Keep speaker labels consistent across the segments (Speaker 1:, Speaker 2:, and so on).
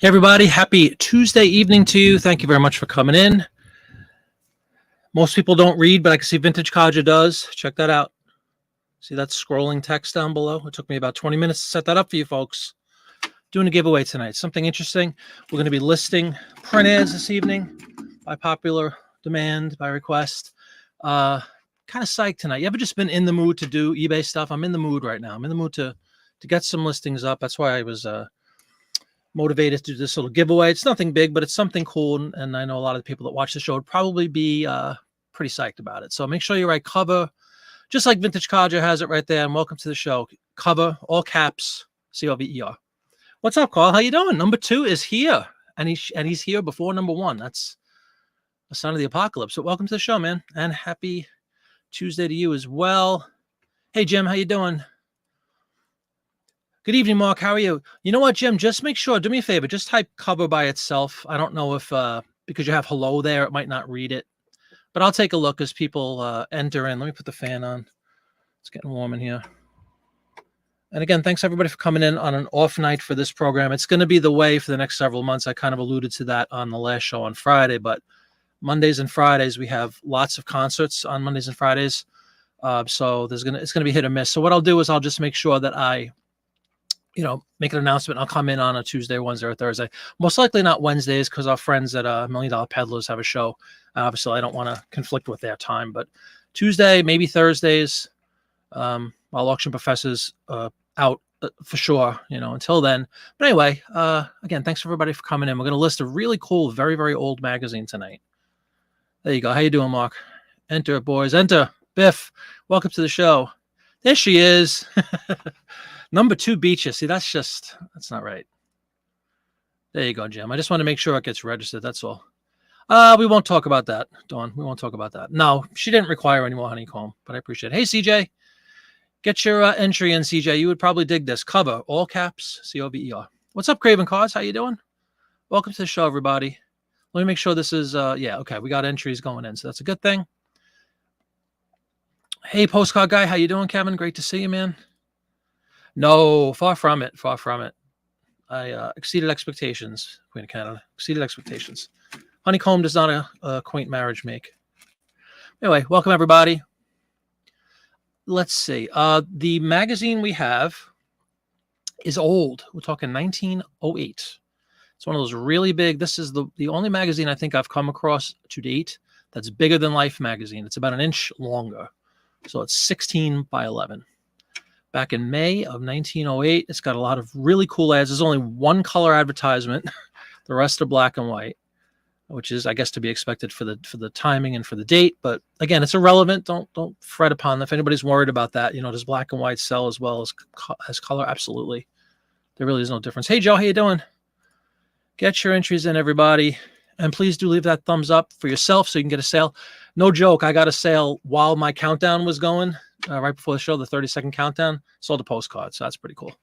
Speaker 1: Hey everybody, happy Tuesday evening to you. Thank you very much for coming in. Most people don't read, but I can see Vintage Codger does. Check that out. See that scrolling text down below? It took me about 20 minutes to set that up for you folks. Doing a giveaway tonight. Something interesting. We're going to be listing print ads this evening by popular demand, by request. Kind of psyched tonight. You ever just been in the mood to do eBay stuff? I'm in the mood right now. I'm in the mood to get some listings up. That's why I was motivated to do this little giveaway. It's nothing big, but it's something cool. And I know a lot of the people that watch the show would probably be pretty psyched about it. So make sure you write cover, just like Vintage Codger has it right there. And welcome to the show. Cover, all caps, COVER. What's up, Carl? How you doing? Number 2 is here. And he's here before number 1. That's a sign of the apocalypse. So welcome to the show, man. And happy Tuesday to you as well. Hey, Jim, how you doing? Good evening, Mark. How are you? You know what, Jim? Just make sure, do me a favor, just type cover by itself. I don't know if, because you have hello there, it might not read it. But I'll take a look as people enter in. Let me put the fan on. It's getting warm in here. And again, thanks everybody for coming in on an off night for this program. It's going to be the way for the next several months. I kind of alluded to that on the last show on Friday, but Mondays and Fridays, we have lots of concerts on Mondays and Fridays. So it's going to be hit or miss. So what I'll do is I'll just make sure that I make an announcement. I'll come in on a Tuesday, Wednesday, or Thursday. Most likely not Wednesdays because our friends at $1 Million Peddlers have a show. Obviously, I don't want to conflict with their time, but Tuesday, maybe Thursdays, while Auction Professor's out for sure, until then. But anyway, again, thanks everybody for coming in. We're going to list a really cool, very, very old magazine tonight. There you go. How you doing, Mark? Enter, boys. Enter. Biff, welcome to the show. There she is. Number 2 beaches. See, that's not right. There you go, Jim. I just want to make sure it gets registered. That's all. We won't talk about that, Dawn. We won't talk about that. No, she didn't require any more honeycomb, but I appreciate it. Hey, CJ. Get your entry in, CJ. You would probably dig this. Cover, all caps, COVER. What's up, Craven Cards? How you doing? Welcome to the show, everybody. Let me make sure this is, okay. We got entries going in, so that's a good thing. Hey, postcard guy. How you doing, Kevin? Great to see you, man. No, far from it. Far from it. I exceeded expectations, Queen of Canada. Exceeded expectations. Honeycomb does not a quaint marriage make. Anyway, welcome everybody. Let's see. The magazine we have is old. We're talking 1908. It's one of those really big. This is the only magazine I think I've come across to date that's bigger than Life magazine. It's about an inch longer. So it's 16 by 11. Back in May of 1908, it's got a lot of really cool ads. There's only one color advertisement. The rest are black and white, which is, I guess, to be expected for the timing and for the date. But again, it's irrelevant. Don't fret upon them. If anybody's worried about that, does black and white sell as well as color? Absolutely. There really is no difference. Hey, Joe, how you doing? Get your entries in, everybody. And please do leave that thumbs up for yourself so you can get a sale. No joke, I got a sale while my countdown was going. Right before the show, the 30-second countdown, sold a postcard. So that's pretty cool.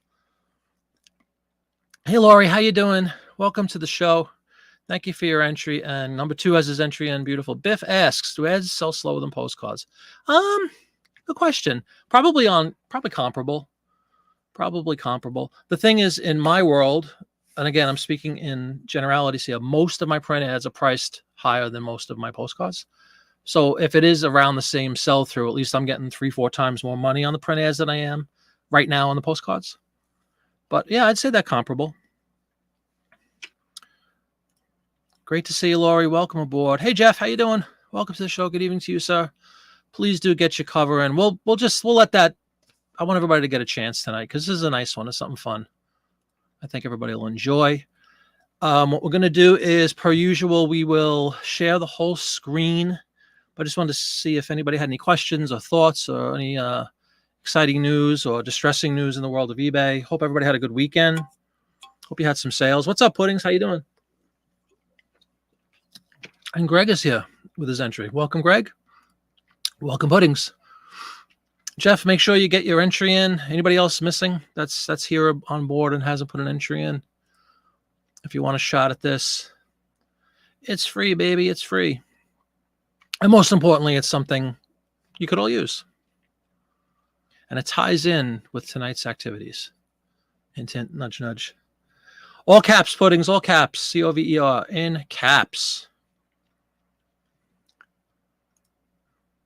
Speaker 1: Hey, Lori, how you doing? Welcome to the show. Thank you for your entry. And number 2 has his entry in. Beautiful. Biff asks, do ads sell slower than postcards? Good question. Probably comparable. Probably comparable. The thing is, in my world, and again, I'm speaking in generalities here, most of my print ads are priced higher than most of my postcards. So if it is around the same sell-through, at least I'm getting 3-4 times more money on the print ads than I am right now on the postcards. But yeah, I'd say that comparable. Great to see you, Laurie. Welcome aboard. Hey, Jeff, how you doing? Welcome to the show. Good evening to you, sir. Please do get your cover in. We'll let that. I want everybody to get a chance tonight because this is a nice one. It's something fun. I think everybody will enjoy. What we're going to do is, per usual, we will share the whole screen. I just wanted to see if anybody had any questions or thoughts or any exciting news or distressing news in the world of eBay. Hope everybody had a good weekend. Hope you had some sales. What's up, Puddings? How you doing? And Greg is here with his entry. Welcome, Greg. Welcome, Puddings. Jeff, make sure you get your entry in. Anybody else missing that's here on board and hasn't put an entry in? If you want a shot at this, it's free, baby. It's free. And most importantly, it's something you could all use. And it ties in with tonight's activities. Hint, hint, nudge, nudge. All caps, puddings, all caps. C-O-V-E-R, in caps.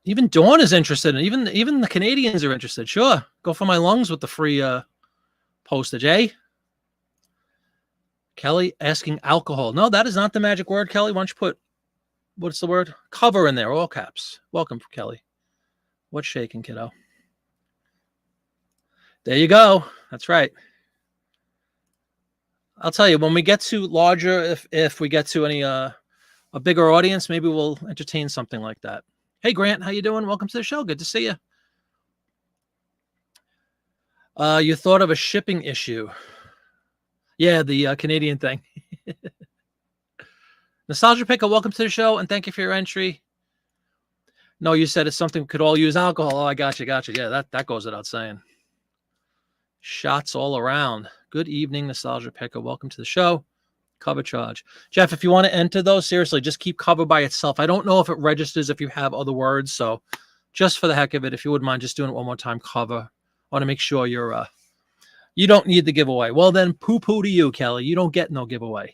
Speaker 1: Even Dawn is interested. Even the Canadians are interested. Sure. Go for my lungs with the free postage, eh? Kelly asking alcohol. No, that is not the magic word, Kelly. Why don't you put, what's the word? Cover in there, all caps. Welcome, Kelly. What's shaking, kiddo? There you go. That's right. I'll tell you, when we get to larger, if we get to any a bigger audience, maybe we'll entertain something like that. Hey, Grant, how you doing? Welcome to the show. Good to see you. You thought of a shipping issue. Yeah, the Canadian thing. Nostalgia Picker, welcome to the show, and thank you for your entry. No, you said it's something we could all use alcohol. Oh, I got you. Yeah, that goes without saying. Shots all around. Good evening, Nostalgia Picker. Welcome to the show. Cover charge. Jeff, if you want to enter those, seriously, just keep cover by itself. I don't know if it registers if you have other words, so just for the heck of it, if you wouldn't mind just doing it one more time, cover. I want to make sure you're you don't need the giveaway. Well, then poo-poo to you, Kelly. You don't get no giveaway.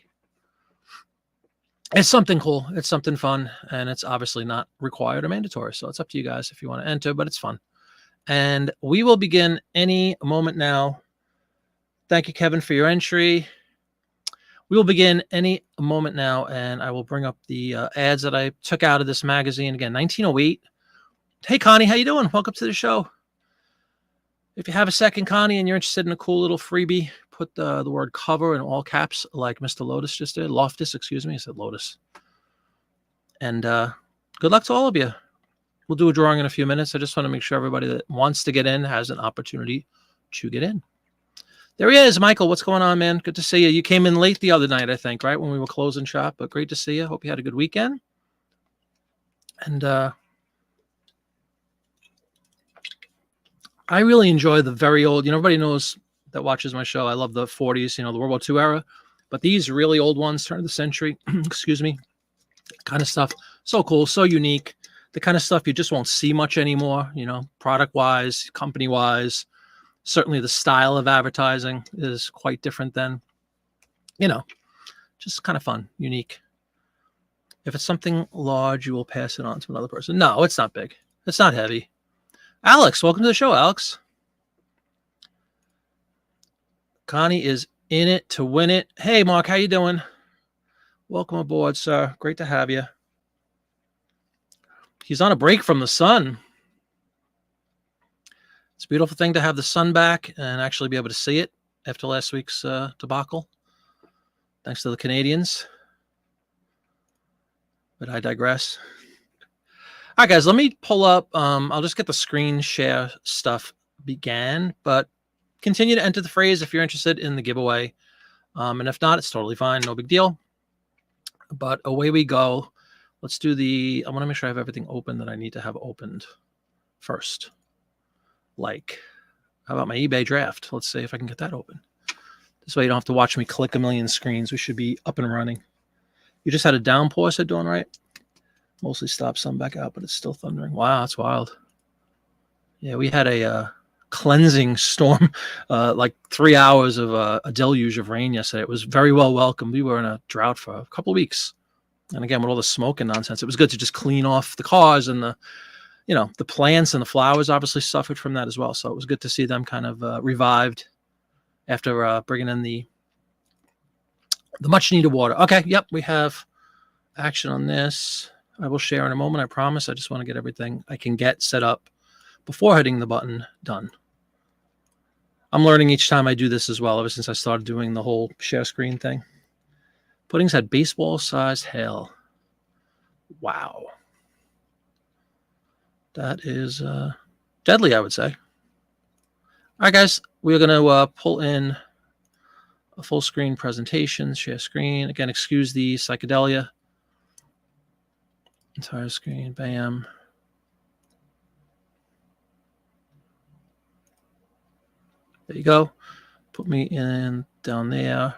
Speaker 1: It's something cool. It's something fun, and it's obviously not required or mandatory, so it's up to you guys if you want to enter, but it's fun. And we will begin any moment now. Thank you, Kevin, for your entry. We will begin any moment now, and I will bring up the ads that I took out of this magazine. Again, 1908. Hey, Connie, how you doing? Welcome to the show. If you have a second, Connie, and you're interested in a cool little freebie, put the word cover in all caps like Mr. Lotus just did. Loftus, excuse me. I said Lotus. And good luck to all of you. We'll do a drawing in a few minutes. I just want to make sure everybody that wants to get in has an opportunity to get in. There he is, Michael. What's going on, man? Good to see you. You came in late the other night, I think, right, when we were closing shop, but great to see you. Hope you had a good weekend. And I really enjoy the very old, everybody knows that watches my show. I love the 40s, the World War II era, but these really old ones, turn of the century, excuse me, kind of stuff. So cool, so unique. The kind of stuff you just won't see much anymore, product-wise, company-wise. Certainly the style of advertising is quite different than, just kind of fun, unique. If it's something large, you will pass it on to another person. No, it's not big. It's not heavy. Alex, welcome to the show, Alex. Connie is in it to win it. Hey, Mark, how you doing? Welcome aboard, sir. Great to have you. He's on a break from the sun. It's a beautiful thing to have the sun back and actually be able to see it after last week's debacle. Thanks to the Canadians. But I digress. All right, guys, let me pull up. I'll just get the screen share stuff began, but continue to enter the phrase if you're interested in the giveaway. And if not, it's totally fine. No big deal. But away we go. Let's do I want to make sure I have everything open that I need to have opened first. Like, how about my eBay draft? Let's see if I can get that open. This way you don't have to watch me click a million screens. We should be up and running. You just had a downpour, said Dawn, right? Mostly stopped, some back out, but it's still thundering. Wow, that's wild. Yeah, we had a cleansing storm, like 3 hours of a deluge of rain yesterday. It was very well welcomed. We were in a drought for a couple of weeks. And again, with all the smoke and nonsense, it was good to just clean off the cars, and the plants and the flowers obviously suffered from that as well. So it was good to see them kind of revived after bringing in the much needed water. Okay, yep, we have action on this. I will share in a moment, I promise. I just want to get everything I can get set up before hitting the button done. I'm learning each time I do this as well, ever since I started doing the whole share screen thing. Puddings had baseball-sized hail. Wow. That is deadly, I would say. All right, guys, we're going to pull in a full screen presentation, share screen. Again, excuse the psychedelia. Entire screen, bam. There you go. Put me in down there.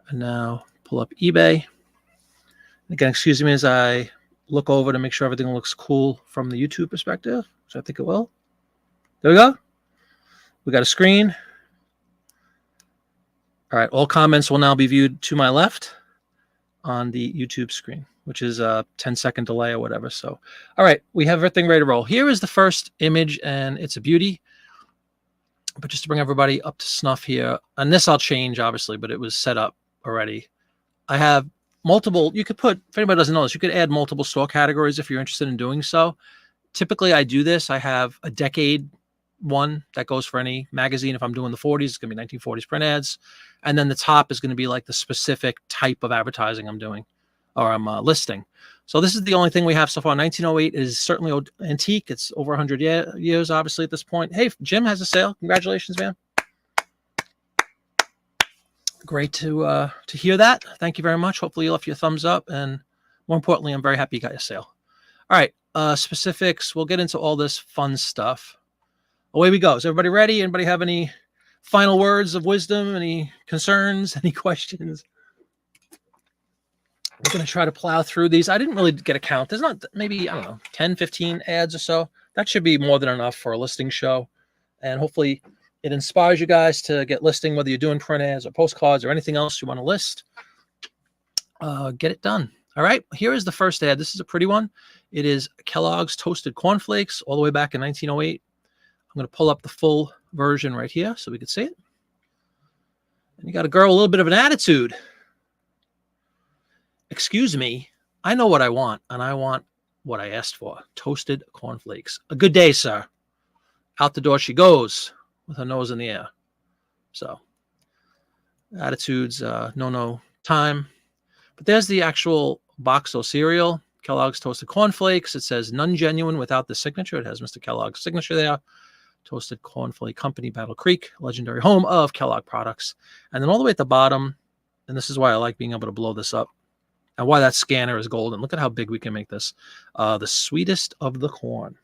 Speaker 1: And now pull up eBay. Again, excuse me as I look over to make sure everything looks cool from the YouTube perspective, which I think it will. There we go. We got a screen. All right, all comments will now be viewed to my left on the YouTube screen, which is a 10-second delay or whatever. So, all right, we have everything ready to roll. Here is the first image, and it's a beauty. But just to bring everybody up to snuff here, and this I'll change, obviously, but it was set up already. I have multiple, you could put, if anybody doesn't know this, you could add multiple store categories if you're interested in doing so. Typically, I do this. I have a decade one that goes for any magazine. If I'm doing the 40s, it's going to be 1940s print ads. And then the top is going to be like the specific type of advertising I'm doing or I'm listing. So this is the only thing we have so far. 1908 is certainly antique. It's over 100 years, obviously, at this point. Hey, Jim has a sale. Congratulations, man. Great to hear that. Thank you very much. Hopefully you left your thumbs up. And more importantly, I'm very happy you got your sale. All right, specifics. We'll get into all this fun stuff. Away we go. Is everybody ready? Anybody have any final words of wisdom? Any concerns? Any questions? We're going to try to plow through these. I didn't really get a count. There's not maybe, I don't know, 10, 15 ads or so. That should be more than enough for a listing show. And hopefully it inspires you guys to get listing, whether you're doing print ads or postcards or anything else you want to list. Get it done. All right, here is the first ad. This is a pretty one. It is Kellogg's Toasted Cornflakes all the way back in 1908. I'm going to pull up the full version right here so we can see it. And you got a girl with a little bit of an attitude. Excuse me, I know what I want, and I want what I asked for. Toasted cornflakes. A good day, sir. Out the door she goes with her nose in the air. So, attitudes, no time. But there's the actual box of cereal. Kellogg's Toasted Cornflakes. It says none genuine without the signature. It has Mr. Kellogg's signature there. Toasted Cornflake Company, Battle Creek, legendary home of Kellogg products. And then all the way at the bottom, and this is why I like being able to blow this up, and why that scanner is golden. Look at how big we can make this. The sweetest of the corn.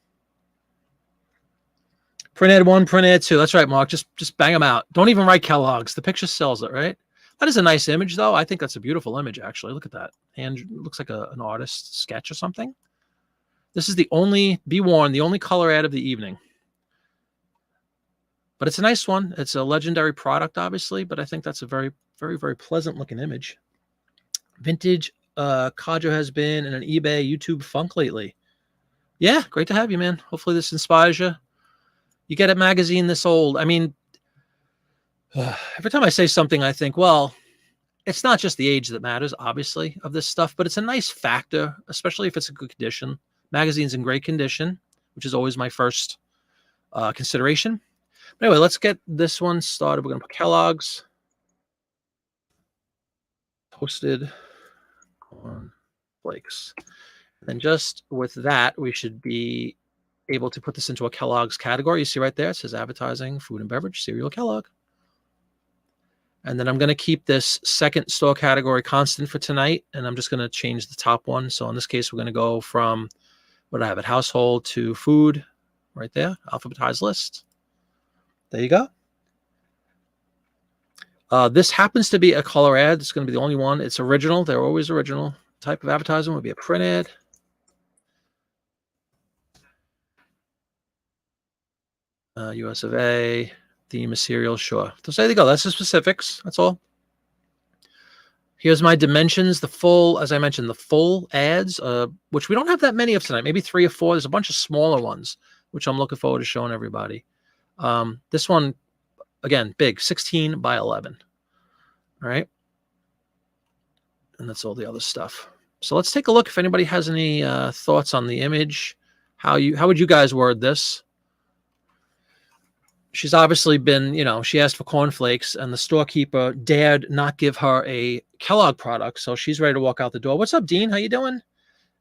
Speaker 1: Print ad 1, print ad 2. That's right, Mark. Just bang them out. Don't even write Kellogg's. The picture sells it, right? That is a nice image, though. I think that's a beautiful image, actually. Look at that. And it looks like an artist's sketch or something. This is the only, be warned, the only color ad of the evening. But it's a nice one. It's a legendary product, obviously, but I think that's a very, very, very pleasant looking image. Vintage Cadre has been in an eBay YouTube funk lately. Yeah, great to have you, man. Hopefully this inspires you. You get a magazine this old. I mean, every time I say something, I think, well, it's not just the age that matters, obviously, of this stuff, but it's a nice factor, especially if it's in good condition. Magazine's in great condition, which is always my first consideration. But anyway, let's get this one started. We're going to put Kellogg's Toasted Cornflakes. And just with that, we should be able to put this into a Kellogg's category. You see right there, it says advertising, food and beverage, cereal Kellogg. And then I'm going to keep this second store category constant for tonight. And I'm just going to change the top one. So in this case, we're going to go from what I have at household to food right there, alphabetized list. There you go. This happens to be a color ad. It's going to be the only one. It's original. They're always original. Type of advertising would be a print ad. US of A, theme is cereal, sure. So there you go. That's the specifics. That's all. Here's my dimensions. The full, as I mentioned, the full ads, which we don't have that many of tonight. Maybe 3 or 4. There's a bunch of smaller ones, which I'm looking forward to showing everybody. This one, again, big, 16 by 11. All right. And that's all the other stuff. So let's take a look if anybody has any thoughts on the image. How would you guys word this? She's obviously been, she asked for cornflakes and the storekeeper dared not give her a Kellogg product. So she's ready to walk out the door. What's up, Dean? How you doing?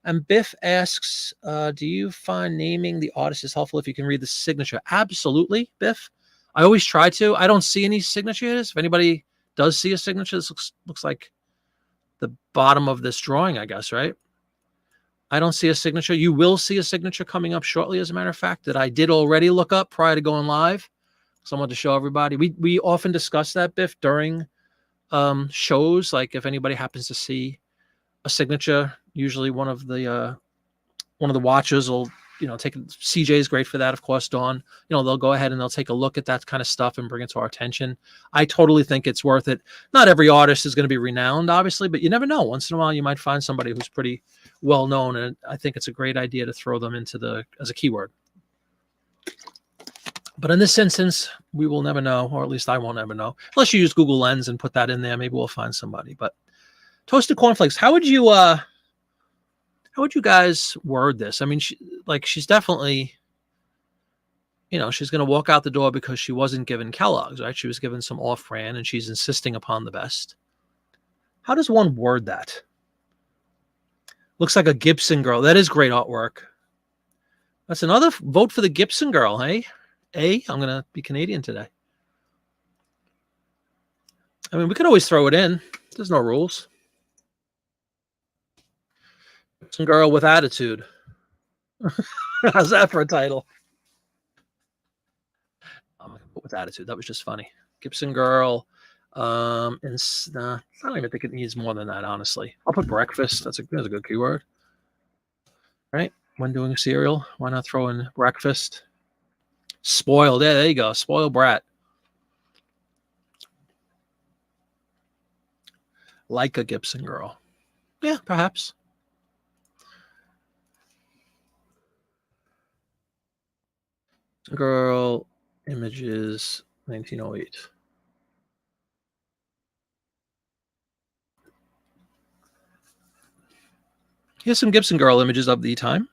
Speaker 1: And Biff asks, do you find naming the artist is helpful if you can read the signature? Absolutely, Biff. I always try to. I don't see any signatures. If anybody does see a signature, this looks like the bottom of this drawing, I guess, right? I don't see a signature. You will see a signature coming up shortly, as a matter of fact, that I did already look up prior to going live. Someone to show everybody. We often discuss that, Biff, during shows. Like if anybody happens to see a signature, usually one of the watchers will taking CJ is great for that, of course. Dawn, they'll go ahead and they'll take a look at that kind of stuff and bring it to our attention. I totally think it's worth it. Not every artist is going to be renowned, obviously, but you never know. Once in a while, you might find somebody who's pretty well known, and I think it's a great idea to throw them into as a keyword. But in this instance, we will never know, or at least I won't ever know, unless you use Google Lens and put that in there. Maybe we'll find somebody. But toasted cornflakes, how would you guys word this? I mean, she's definitely, she's going to walk out the door because she wasn't given Kellogg's, right? She was given some off-brand, and she's insisting upon the best. How does one word that? Looks like a Gibson girl. That is great artwork. That's another vote for the Gibson girl, hey? I'm going to be Canadian today. I mean, we could always throw it in. There's no rules. Gibson girl with attitude. How's that for a title? With attitude. That was just funny. Gibson girl. I don't even think it needs more than that, honestly. I'll put breakfast. That's a good keyword. Right? When doing cereal, why not throw in breakfast? Spoiled. Yeah, there you go. Spoiled brat. Like a Gibson girl. Yeah, perhaps. Girl images 1908. Here's some Gibson girl images of the time.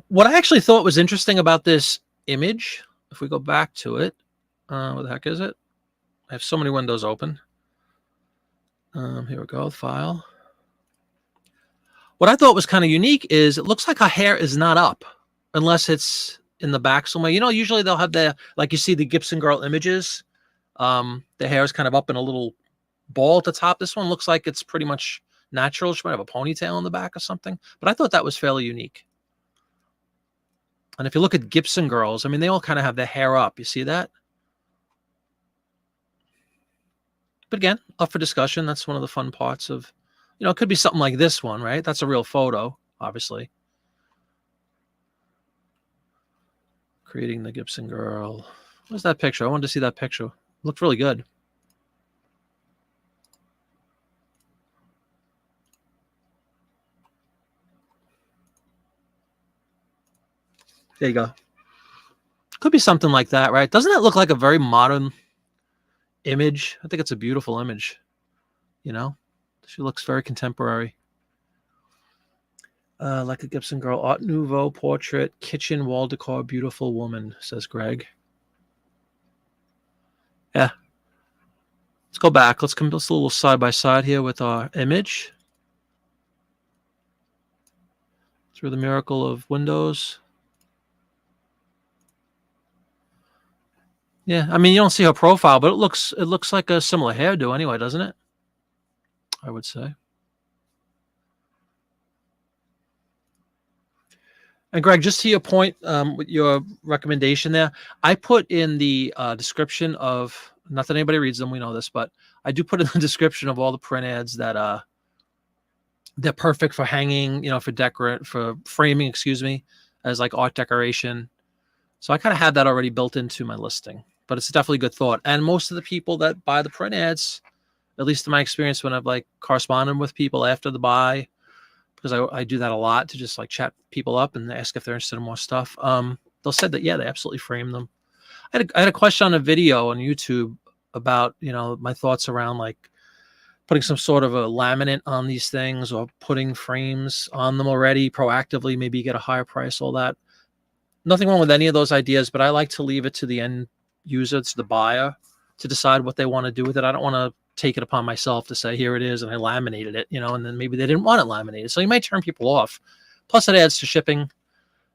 Speaker 1: What I actually thought was interesting about this image, if we go back to it, what the heck is it? I have so many windows open. Here we go, file. What I thought was kind of unique is it looks like her hair is not up unless it's in the back somewhere. Usually they'll have like you see the Gibson girl images. The hair is kind of up in a little ball at the top. This one looks like it's pretty much natural. She might have a ponytail in the back or something, but I thought that was fairly unique. And if you look at Gibson girls, I mean, they all kind of have their hair up. You see that? But again, up for discussion. That's one of the fun parts of, it could be something like this one, right? That's a real photo, obviously. Creating the Gibson girl. Where's that picture? I wanted to see that picture. It looked really good. There you go. Could be something like that, right? Doesn't that look like a very modern image? I think it's a beautiful image. She looks very contemporary. Like a Gibson girl, Art Nouveau portrait, kitchen wall decor, beautiful woman, says Greg. Yeah. Let's go back. Let's come a little side by side here with our image. Through the miracle of Windows. Yeah, I mean, you don't see her profile, but it looks like a similar hairdo anyway, doesn't it? I would say. And Greg, just to your point, with your recommendation there, I put in the description of, not that anybody reads them, we know this, but I do put in the description of all the print ads that they're perfect for hanging, for framing, as like art decoration. So I kind of had that already built into my listing, but it's definitely a good thought. And most of the people that buy the print ads, at least in my experience when I've like corresponded with people after the buy, because I do that a lot to just like chat people up and ask if they're interested in more stuff. They'll say that, yeah, they absolutely frame them. I had a question on a video on YouTube about, my thoughts around like putting some sort of a laminate on these things or putting frames on them already proactively, maybe get a higher price, all that. Nothing wrong with any of those ideas, but I like to leave it to the end user, to the buyer, to decide what they want to do with it. I don't want to take it upon myself to say, here it is, and I laminated it, and then maybe they didn't want it laminated. So you might turn people off. Plus it adds to shipping.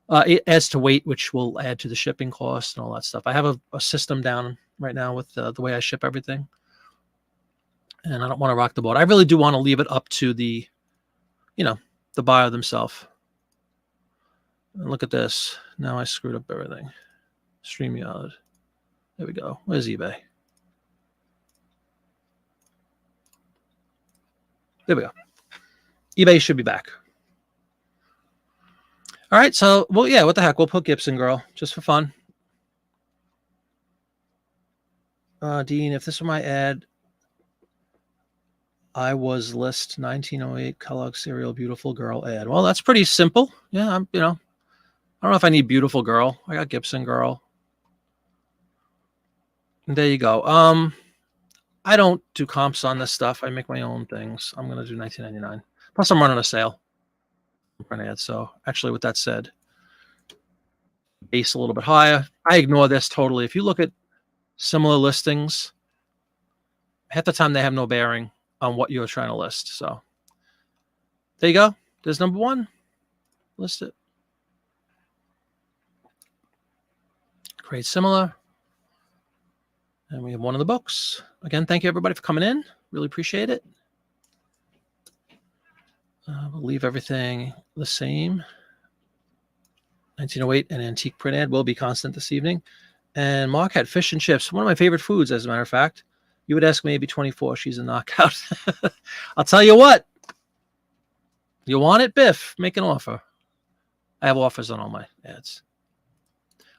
Speaker 1: It adds to weight, which will add to the shipping cost and all that stuff. I have a system down right now with the way I ship everything. And I don't want to rock the boat. I really do want to leave it up to the buyer themselves. And look at this. Now I screwed up everything. StreamYard. There we go. Where's eBay? There we go. eBay should be back. All right, so well, yeah, what the heck? We'll put Gibson Girl just for fun. Dean, if this were my ad, I was list 1908 Kellogg cereal beautiful girl ad. Well, that's pretty simple. Yeah, I don't know if I need beautiful girl. I got Gibson Girl. And there you go. I don't do comps on this stuff. I make my own things. I'm gonna do 1999. Plus, I'm running a sale. Print ad. So actually, with that said, base a little bit higher. I ignore this totally. If you look at similar listings, half the time they have no bearing on what you're trying to list. So there you go. There's number one. List it. Create similar. And we have one of the books. Again, thank you everybody for coming in. Really appreciate it. We'll leave everything the same. 1908 and antique print ad will be constant this evening. And Mark had fish and chips, one of my favorite foods, as a matter of fact. You would ask maybe 24. She's a knockout. I'll tell you what. You want it, Biff? Make an offer. I have offers on all my ads.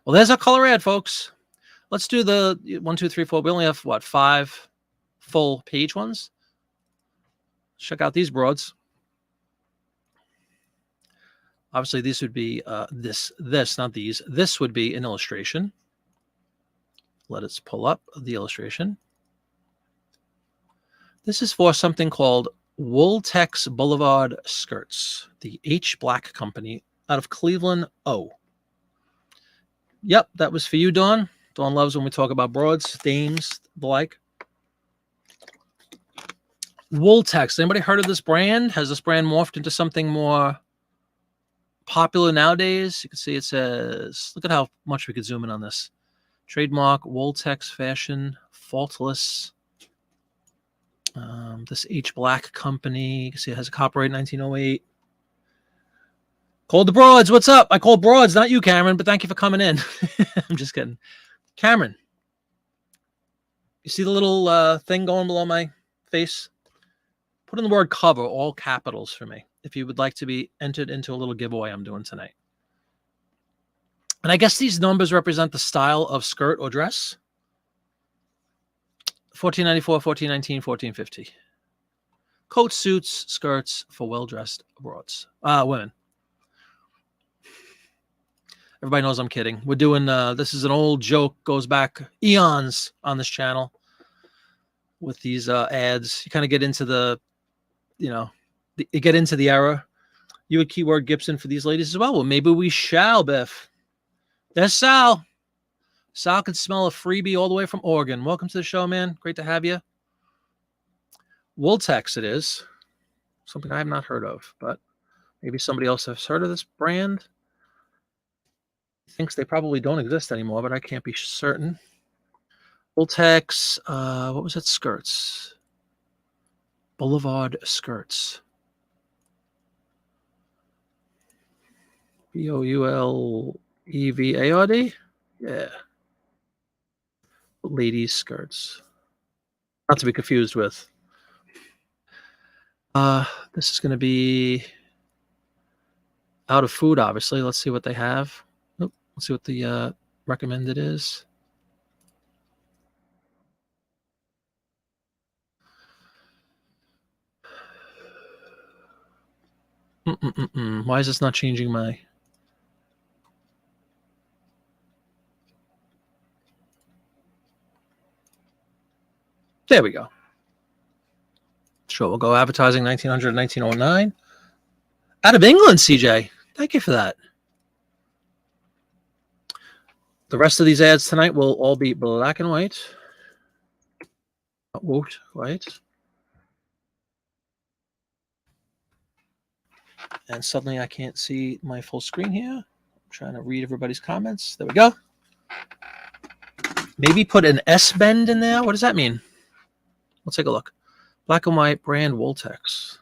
Speaker 1: Well, there's our color ad, folks. Let's do the 1, 2, 3, 4. We only have, what, 5 full page ones? Check out these broads. Obviously, these would be this, not these. This would be an illustration. Let us pull up the illustration. This is for something called Voltex Boulevard Skirts, the H. Black Company out of Cleveland, O. Yep, that was for you, Dawn. Dawn loves when we talk about broads, dames, the like. Voltex. Anybody heard of this brand? Has this brand morphed into something more popular nowadays? You can see it says, look at how much we could zoom in on this. Trademark, Voltex Fashion, Faultless. This H. Black Company. You can see it has a copyright 1908. Called the Broads. What's up? I called Broads, not you, Cameron, but thank you for coming in. I'm just kidding. Cameron, you see the little thing going below my face? Put in the word cover, all capitals for me, if you would like to be entered into a little giveaway I'm doing tonight. And I guess these numbers represent the style of skirt or dress. 1494, 1419, 1450. Coat, suits, skirts for well-dressed broads. Women. Everybody knows I'm kidding. We're doing, this is an old joke, goes back eons on this channel with these ads. You kind of get into the, you get into the era. You would keyword Gibson for these ladies as well. Well, maybe we shall, Biff. There's Sal. Sal can smell a freebie all the way from Oregon. Welcome to the show, man. Great to have you. Voltex it is. Something I have not heard of, but maybe somebody else has heard of this brand. Thinks they probably don't exist anymore, but I can't be certain. Voltex, what was it? Skirts. Boulevard Skirts. Boulevard? Yeah. Ladies' skirts. Not to be confused with. This is going to be out of food, obviously. Let's see what they have. Let's see what the recommended is. Why is this not changing my... There we go. Sure, we'll go advertising 1900, 1909. Out of England, CJ. Thank you for that. The rest of these ads tonight will all be black and white. White. And suddenly I can't see my full screen here. I'm trying to read everybody's comments. There we go. Maybe put an S bend in there. What does that mean? Let's take a look. Black and white brand Voltex.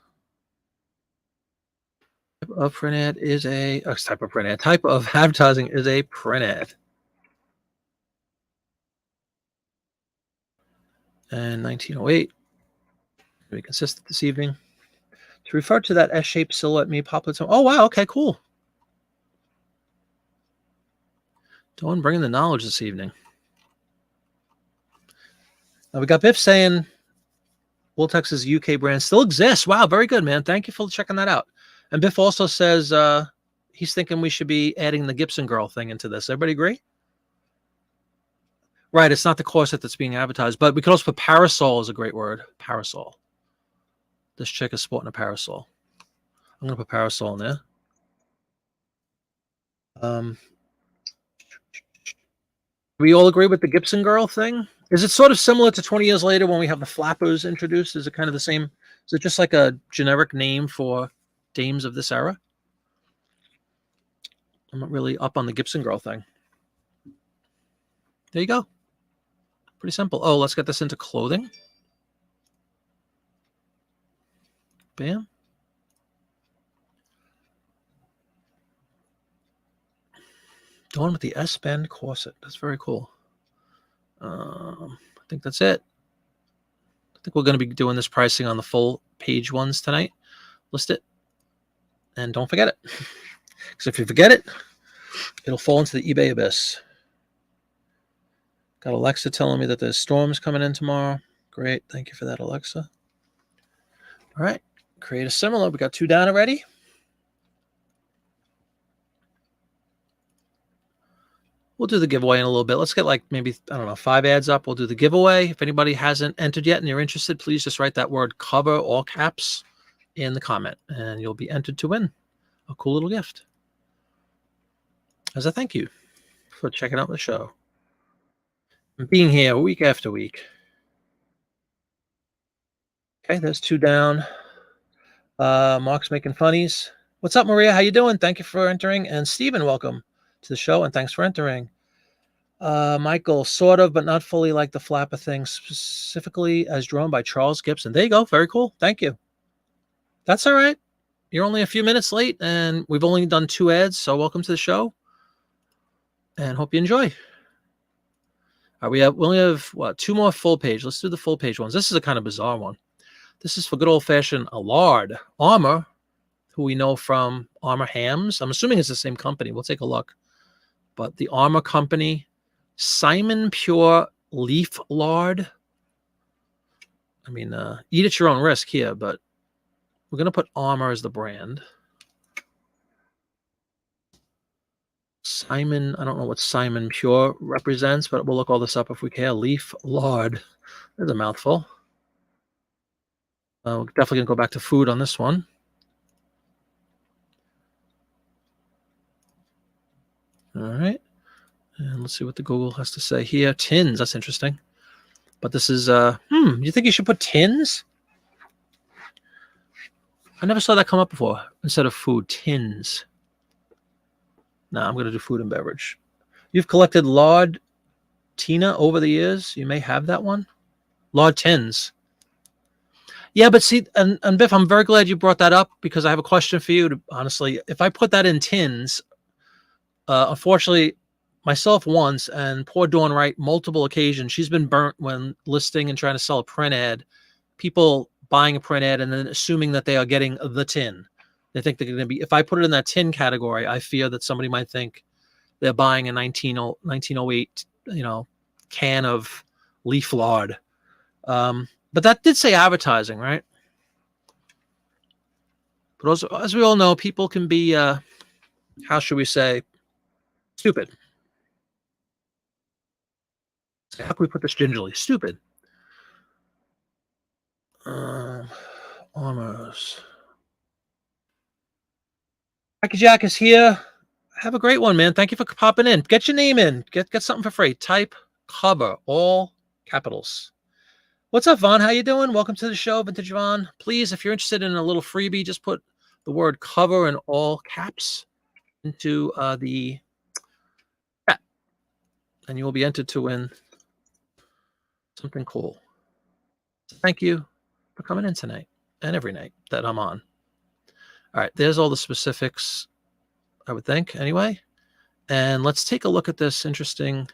Speaker 1: Type of print ad is a type of print ad. Type of advertising is a print ad. And 1908. Be consistent this evening. To refer to that S-shaped silhouette, me popular. Oh wow, okay, cool. Dawn bringing the knowledge this evening. We got Biff saying Voltex's UK brand still exists. Wow, very good, man. Thank you for checking that out. And Biff also says he's thinking we should be adding the Gibson Girl thing into this. Everybody agree? Right, it's not the corset that's being advertised, but we could also put parasol is a great word. Parasol. This chick is sporting a parasol. I'm going to put parasol in there. We all agree with the Gibson Girl thing? Is it sort of similar to 20 years later when we have the flappers introduced? Is it kind of the same? Is it just like a generic name for dames of this era? I'm not really up on the Gibson Girl thing. There you go. Pretty simple. Oh, let's get this into clothing. Bam. Dawn with the S-bend corset. That's very cool. I think that's it. I think we're going to be doing this pricing on the full page ones tonight. List it. And don't forget it. Because if you forget it, it'll fall into the eBay abyss. Got Alexa telling me that there's storms coming in tomorrow. Great. Thank you for that, Alexa. All right. Create a similar. We got 2 down already. We'll do the giveaway in a little bit. Let's get like maybe, I don't know, 5 ads up. We'll do the giveaway. If anybody hasn't entered yet and you're interested, please just write that word cover, all caps, in the comment, and you'll be entered to win a cool little gift. As a thank you for checking out the show and being here week after week. Okay, there's 2 down. Mark's making funnies. What's up, Maria? How you doing? Thank you for entering. And Stephen, welcome to the show, and thanks for entering. Michael, sort of, but not fully like the flapper thing, specifically as drawn by Charles Gibson. There you go. Very cool. Thank you. That's all right. You're only a few minutes late, and we've only done 2 ads, so welcome to the show, and hope you enjoy. We only have, what, 2 more full page. Let's do the full page ones. This is a kind of bizarre one. This is for good old-fashioned lard. Armour, who we know from Armour Hams. I'm assuming it's the same company. We'll take a look. But the Armour Company, Simon Pure Leaf Lard. I mean, eat at your own risk here, but we're going to put Armour as the brand. Simon, I don't know what Simon Pure represents, but we'll look all this up if we can. Leaf Lard. There's a mouthful. We're definitely going to go back to food on this one. All right. And let's see what the Google has to say here. Tins, that's interesting. But this is, you think you should put tins? I never saw that come up before. Instead of food, tins. No, I'm going to do food and beverage. You've collected lard Tina over the years. You may have that one. Lard tins. Yeah, but see, and Biff, I'm very glad you brought that up because I have a question for you. Honestly, if I put that in tins, unfortunately, myself once and poor Dawn Wright, multiple occasions, she's been burnt when listing and trying to sell a print ad. People buying a print ad and then assuming that they are getting the tin. They think they're going to be, if I put it in that tin category, I fear that somebody might think they're buying a 1908, can of leaf lard. But that did say advertising, right? But also, as we all know, people can be, how should we say, stupid. So how can we put this gingerly? Stupid. Almost. Jackie Jack is here. Have a great one, man. Thank you for popping in. Get your name in. Get something for free. Type cover, all capitals. What's up, Vaughn? How you doing? Welcome to the show, Vintage Vaughn. Please, if you're interested in a little freebie, just put the word cover in all caps into the chat, and you will be entered to win something cool. Thank you for coming in tonight and every night that I'm on. All right, there's all the specifics, I would think, anyway. And let's take a look at this interesting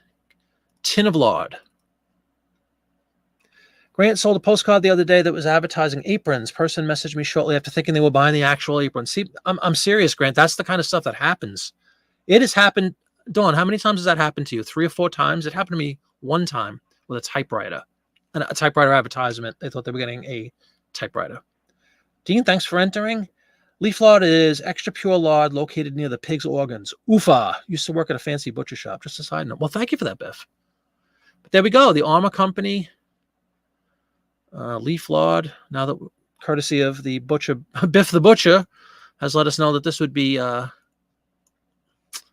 Speaker 1: tin of lard. Grant sold a postcard the other day that was advertising aprons. Person messaged me shortly after thinking they were buying the actual apron. See, I'm serious, Grant. That's the kind of stuff that happens. It has happened. Dawn, how many times has that happened to you? 3 or 4 times? It happened to me one time with a typewriter. And a typewriter advertisement. They thought they were getting a typewriter. Dean, thanks for entering. Leaf lard is extra pure lard located near the pig's organs. Oofa. Used to work at a fancy butcher shop. Just a side note. Well, thank you for that, Biff. But there we go. The Armour company. Leaf lard. Now that, courtesy of the butcher, Biff the butcher, has let us know that this would be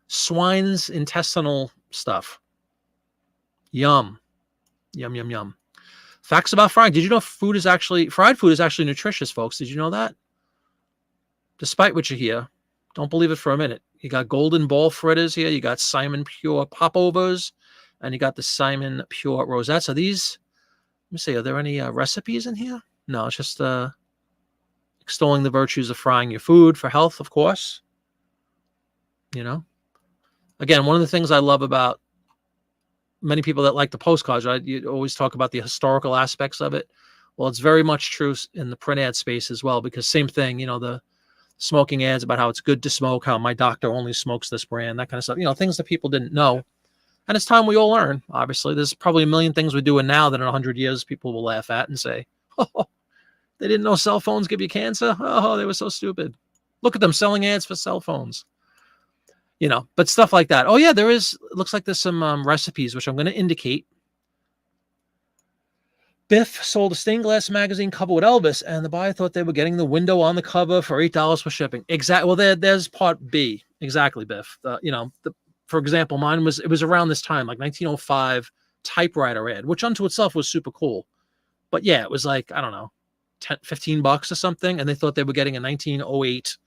Speaker 1: swine's intestinal stuff. Yum. Yum, yum, yum. Facts about frying. Did you know fried food is actually nutritious, folks? Did you know that? Despite what you hear, don't believe it for a minute. You got golden ball fritters here. You got Simon Pure popovers, and you got the Simon Pure rosettes. Are these, let me see, are there any recipes in here? No, it's just extolling the virtues of frying your food for health, of course. You know? Again, one of the things I love about many people that like the postcards, right? You always talk about the historical aspects of it. Well, it's very much true in the print ad space as well, because same thing, you know, the smoking ads about how it's good to smoke, how my doctor only smokes this brand, that kind of stuff, you know, things that people didn't know. And it's time we all learn, obviously. There's probably a million things we're doing now that in 100 years people will laugh at and say, oh, they didn't know cell phones give you cancer? Oh, they were so stupid. Look at them selling ads for cell phones. You know, but stuff like that. Oh, yeah, there is. It looks like there's some recipes, which I'm going to indicate. Biff sold a stained glass magazine cover with Elvis, and the buyer thought they were getting the window on the cover for $8 for shipping. Exactly. Well, there's part B. Exactly, Biff. You know, for example, mine was, it was around this time, like 1905 typewriter ad, which unto itself was super cool. But yeah, it was like, I don't know, 10, 15 bucks or something, and they thought they were getting a 1908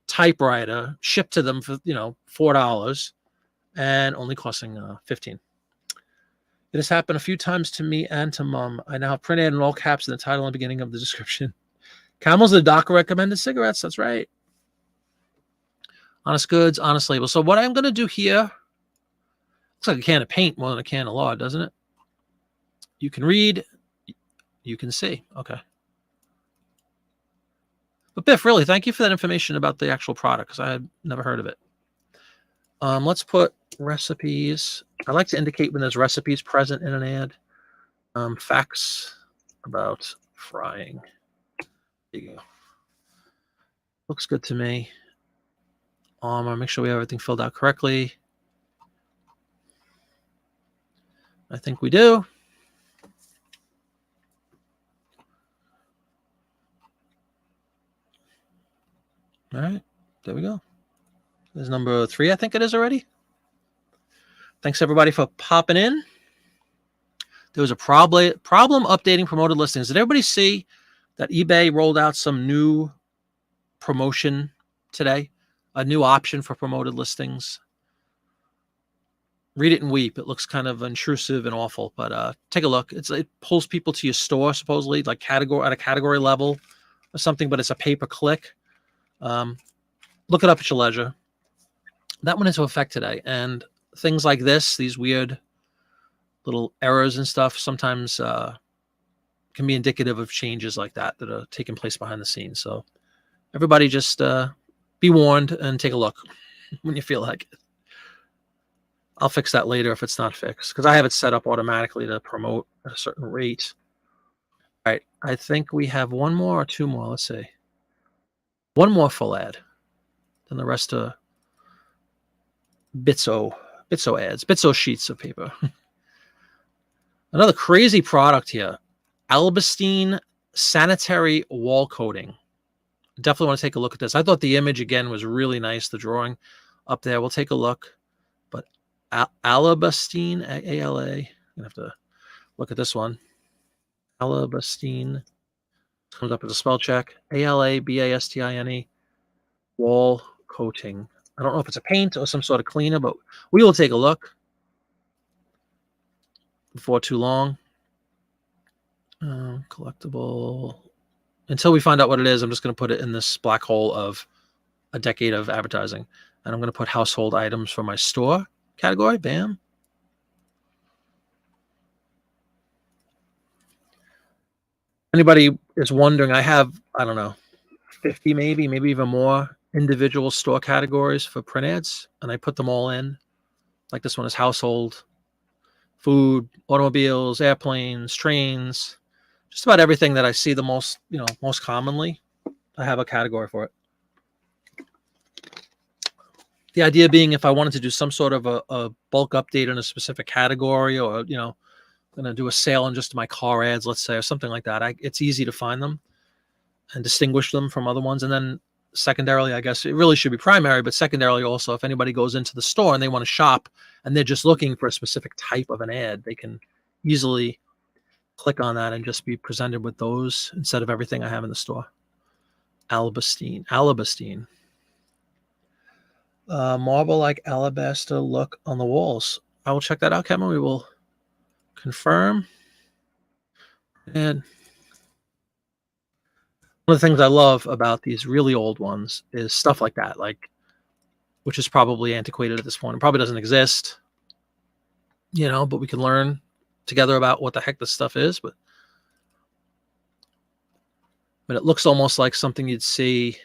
Speaker 1: typewriter shipped to them for, you know, $4 and only costing 15. It has happened a few times to me and to Mom. I now have print ad in all caps in the title and beginning of the description. Camels, the doctor recommended cigarettes. That's right. Honest goods, honest label. So what I'm going to do here, looks like a can of paint more than a can of lard, doesn't it? You can read, you can see. Okay. But Biff, really, thank you for that information about the actual product, because I had never heard of it. Let's put recipes. I like to indicate when there's recipes present in an ad. Facts about frying. There you go. Looks good to me. I'll make sure we have everything filled out correctly. I think we do. All right, there we go. There's number 3, I think it is already. Thanks everybody for popping in. There was a problem updating promoted listings. Did everybody see that eBay rolled out some new promotion today? A new option for promoted listings. Read it and weep. It looks kind of intrusive and awful, but take a look. It pulls people to your store, supposedly, like at a category level or something, but it's a pay-per-click. Look it up at your leisure. That went into effect today, and things like this, these weird little errors and stuff, sometimes can be indicative of changes like that are taking place behind the scenes. So everybody just be warned and take a look when you feel like it. I'll fix that later if it's not fixed, because I have it set up automatically to promote at a certain rate. All right, I think we have one more or 2 more. Let's see. One more full ad. Then the rest are Bitso ads, Bitso sheets of paper. Another crazy product here. Alabastine sanitary wall coating. Definitely want to take a look at this. I thought the image again was really nice. The drawing up there. We'll take a look. But Alabastine, A-L-A. I'm gonna have to look at this one. Alabastine comes up as a spell check. A-L-A-B-A-S-T-I-N-E. Wall coating. I don't know if it's a paint or some sort of cleaner, but we will take a look before too long. Collectible. Until we find out what it is, I'm just going to put it in this black hole of a decade of advertising. And I'm going to put household items for my store category. Bam. Anybody is wondering, I have, I don't know, 50 maybe even more individual store categories for print ads, and I put them all in Like this one is household, food, automobiles, airplanes, trains, just about everything that I see the most, most commonly. I have a category for it. The idea being if I wanted to do some sort of a bulk update in a specific category, or, going to do a sale on just my car ads, let's say, or something like that, it's easy to find them and distinguish them from other ones. And then secondarily, I guess it really should be primary, but secondarily also, if anybody goes into the store and they want to shop and they're just looking for a specific type of an ad, they can easily click on that and just be presented with those instead of everything I have in the store. Alabastine. Marble-like alabaster look on the walls. I will check that out, Kevin. We will confirm. And one of the things I love about these really old ones is stuff like that, which is probably antiquated at this point. It probably doesn't exist, but we can learn together about what the heck this stuff is. But it looks almost like something you'd see,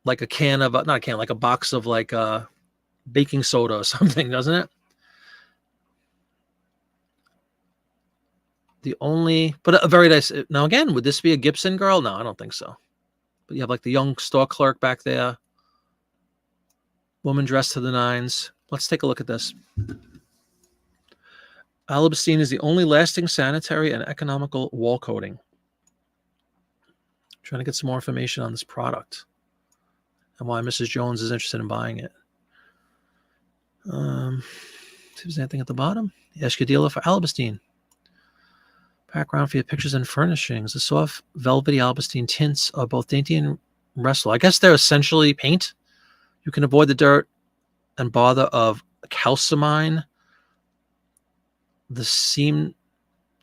Speaker 1: like a can of, not a can, like a box of baking soda or something, doesn't it? But a very nice. Now again, would this be a Gibson girl? No, I don't think so. But you have the young store clerk back there. Woman dressed to the nines. Let's take a look at this. Alabastine is the only lasting sanitary and economical wall coating. Trying to get some more information on this product and why Mrs. Jones is interested in buying it. See if there's anything at the bottom. Ask your dealer for Alabastine. Background for your pictures and furnishings. The soft, velvety Alabastine tints are both dainty and restful. I guess they're essentially paint. You can avoid the dirt and bother of calcimine, the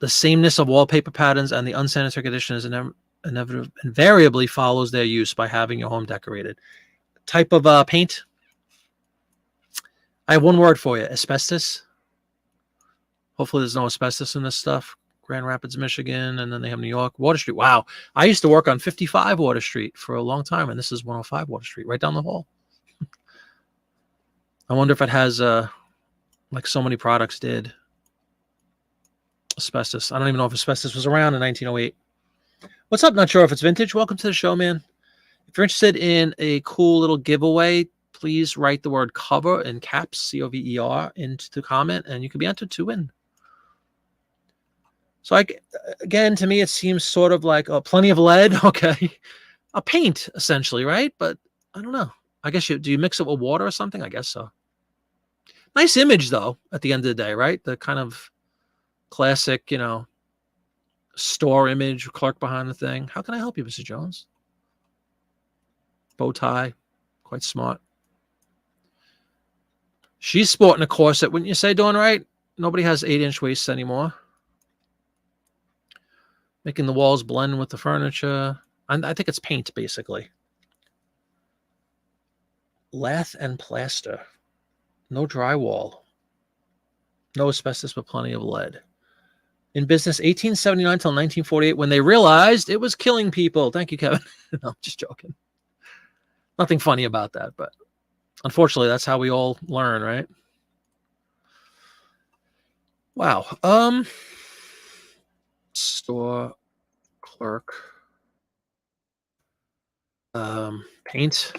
Speaker 1: sameness of wallpaper patterns, and the unsanitary conditions invariably follows their use by having your home decorated. Type of paint. I have one word for you: asbestos. Hopefully there's no asbestos in this stuff. Grand Rapids, Michigan, and then they have New York. Water Street. Wow. I used to work on 55 Water Street for a long time, and this is 105 Water Street, right down the hall. I wonder if it has, like so many products did, asbestos. I don't even know if asbestos was around in 1908. What's up? Not sure if it's vintage. Welcome to the show, man. If you're interested in a cool little giveaway, please write the word cover in caps, C-O-V-E-R, into the comment, and you can be entered to win. So again, to me, it seems sort of like plenty of lead. Okay. A paint, essentially, right? But I don't know. I guess do you mix it with water or something? I guess so. Nice image, though, at the end of the day, right? The kind of classic, store image, clerk behind the thing. How can I help you, Mr. Jones? Bow tie. Quite smart. She's sporting a corset, wouldn't you say, doing right? Nobody has 8-inch waists anymore. Making the walls blend with the furniture. I think it's paint, basically. Lath and plaster. No drywall. No asbestos, but plenty of lead. In business 1879 till 1948, when they realized it was killing people. Thank you, Kevin. No, I'm just joking. Nothing funny about that, but unfortunately, that's how we all learn, right? Wow. Store clerk. Paint.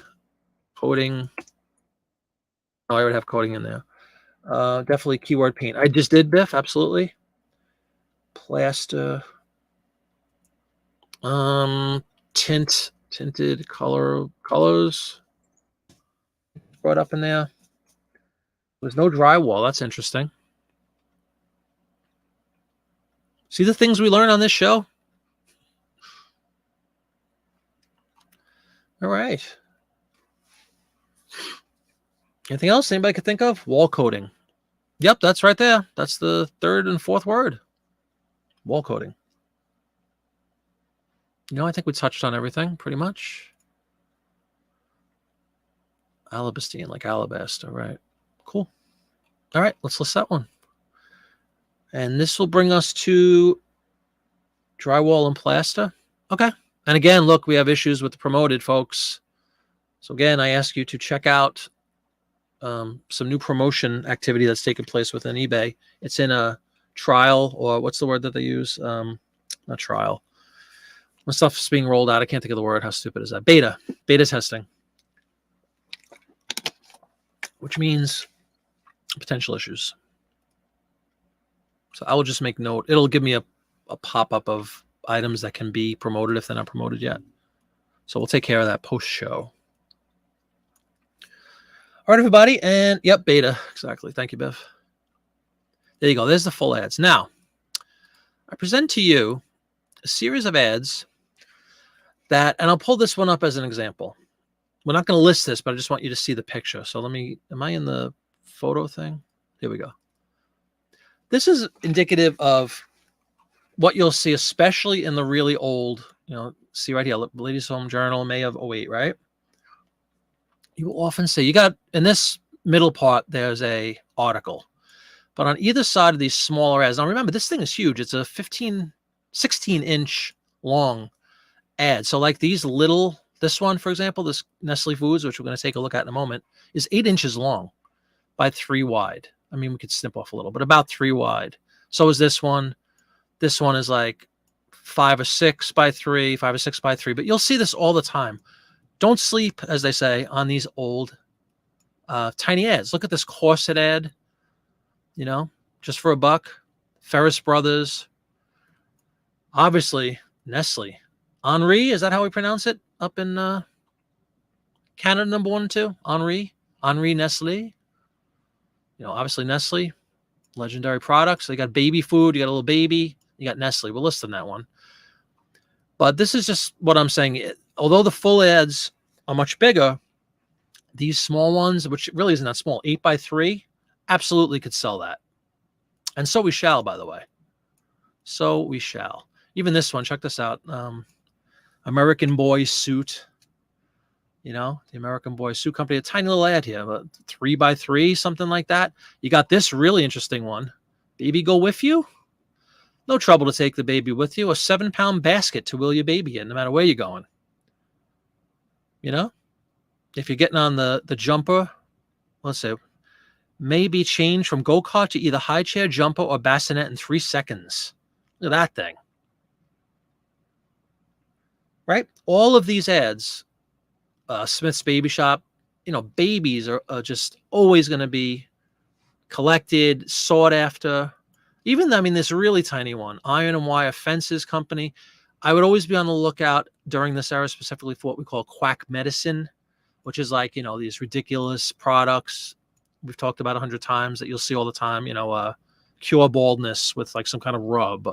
Speaker 1: Coating. Oh, I would have coating in there. Definitely keyword paint. I just did, Biff. Absolutely. Plaster. Tinted colors. Brought up in there. There's no drywall. That's interesting. See the things we learn on this show? All right. Anything else anybody could think of? Wall coating. Yep, that's right there. That's the third and fourth word. Wall coating. I think we touched on everything pretty much. Alabastine, like alabaster, right? Cool. All right, let's list that one. And this will bring us to drywall and plaster. Okay. And again, look, we have issues with the promoted, folks. So again, I ask you to check out some new promotion activity that's taking place within eBay. It's in a trial, or what's the word that they use? Not trial. When stuff's being rolled out, I can't think of the word. How stupid is that? Beta testing, which means potential issues. So I will just make note. It'll give me a pop-up of items that can be promoted if they're not promoted yet. So we'll take care of that post-show. All right, everybody. And yep, beta. Exactly. Thank you, Bev. There you go. There's the full ads. Now, I present to you a series of ads that, and I'll pull this one up as an example. We're not going to list this, but I just want you to see the picture. So am I in the photo thing? Here we go. This is indicative of what you'll see, especially in the really old, see right here, Ladies Home Journal, May of 08, right? You will often see, you got, in this middle part, there's a article. But on either side of these smaller ads, now remember, this thing is huge. It's a 16-inch long ad. So like this one, for example, this Nestle Foods, which we're going to take a look at in a moment, is 8 inches long by 3 wide. I mean, we could snip off a little, but about 3 wide. So is this one. This one is like 5 or 6 by 3, 5 or 6 by 3. But you'll see this all the time. Don't sleep, as they say, on these old tiny ads. Look at this corset ad, just for $1. Ferris Brothers. Obviously, Nestle. Henri, is that how we pronounce it up in Canada, number 1 and 2? Henri Nestle. Obviously Nestle, legendary products. So you got baby food, you got a little baby, you got Nestle. We'll list on that one. But this is just what I'm saying. Although the full ads are much bigger, these small ones, which really isn't that small, 8 by 3, absolutely could sell that. And so we shall, by the way. So we shall. Even this one, check this out. American Boy Suit. The American Boy Suit Company, a tiny little ad here, about 3 by 3, something like that. You got this really interesting one. Baby go with you? No trouble to take the baby with you. A 7-pound basket to wheel your baby in, no matter where you're going. If you're getting on the jumper, let's say, may be changed from go-kart to either high chair, jumper, or bassinet in 3 seconds. Look at that thing. Right? All of these ads, Smith's Baby Shop, babies are just always going to be collected, sought after. Even, this really tiny one, Iron and Wire Fences Company. I would always be on the lookout during this era specifically for what we call quack medicine, which is like, these ridiculous products we've talked about 100 times that you'll see all the time, cure baldness with like some kind of rub,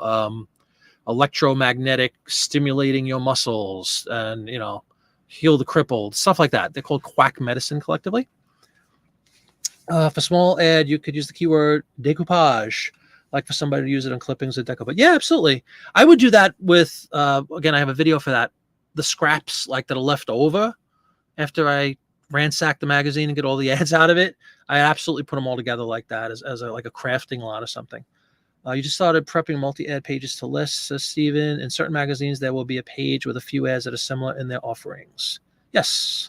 Speaker 1: electromagnetic stimulating your muscles and, heal the crippled, stuff like that. They're called quack medicine collectively. For small ad, you could use the keyword decoupage, like for somebody to use it on clippings or deco. But yeah, absolutely. I would do that with, again, I have a video for that. The scraps like that are left over after I ransack the magazine and get all the ads out of it. I absolutely put them all together like that as like a crafting lot or something. You just started prepping multi-ad pages to lists, says Steven. In certain magazines, there will be a page with a few ads that are similar in their offerings. Yes.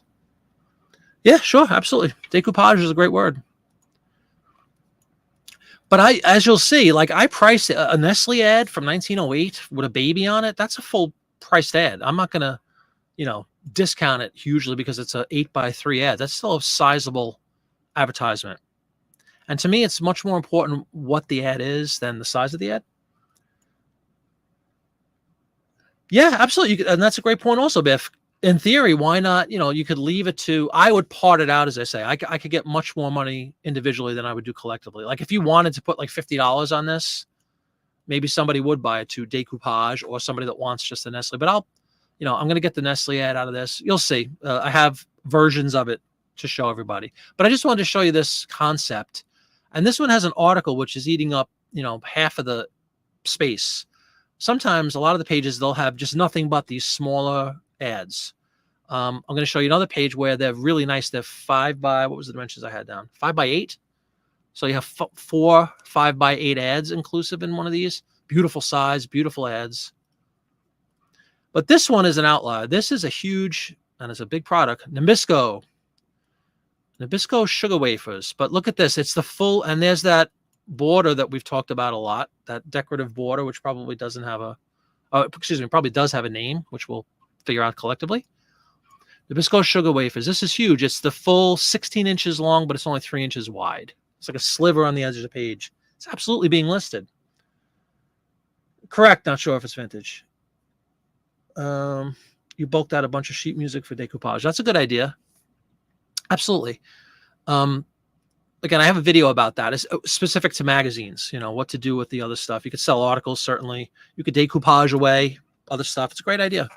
Speaker 1: Yeah, sure, absolutely. Decoupage is a great word. But as you'll see, like I priced a Nestle ad from 1908 with a baby on it. That's a full priced ad. I'm not going to, discount it hugely because it's a 8 by 3 ad. That's still a sizable advertisement. And to me, it's much more important what the ad is than the size of the ad. Yeah, absolutely. And that's a great point also, Biff. In theory, why not? You could leave it to, I would part it out, as I say. I could get much more money individually than I would do collectively. Like if you wanted to put like $50 on this, maybe somebody would buy it to decoupage or somebody that wants just the Nestle. But I'm going to get the Nestle ad out of this. You'll see. I have versions of it to show everybody. But I just wanted to show you this concept. And this one has an article which is eating up, half of the space. Sometimes a lot of the pages, they'll have just nothing but these smaller ads. I'm going to show you another page where they're really nice. They're 5 by, what was the dimensions I had down? 5 by 8. So you have 4 5 by 8 ads inclusive in one of these. Beautiful size, beautiful ads. But this one is an outlier. This is a huge, and it's a big product, Nabisco. Nabisco sugar wafers. But look at this. It's the full, and there's that border that we've talked about a lot, that decorative border, which probably doesn't have a, probably does have a name, which we'll figure out collectively. Nabisco sugar wafers. This is huge. It's the full 16 inches long, but it's only 3 inches wide. It's like a sliver on the edge of the page. It's absolutely being listed. Correct. Not sure if it's vintage. You bulked out a bunch of sheet music for decoupage. That's a good idea. Absolutely. Again, I have a video about that. It's specific to magazines, you know, what to do with the other stuff. You could sell articles, certainly. You could decoupage away other stuff. It's a great idea.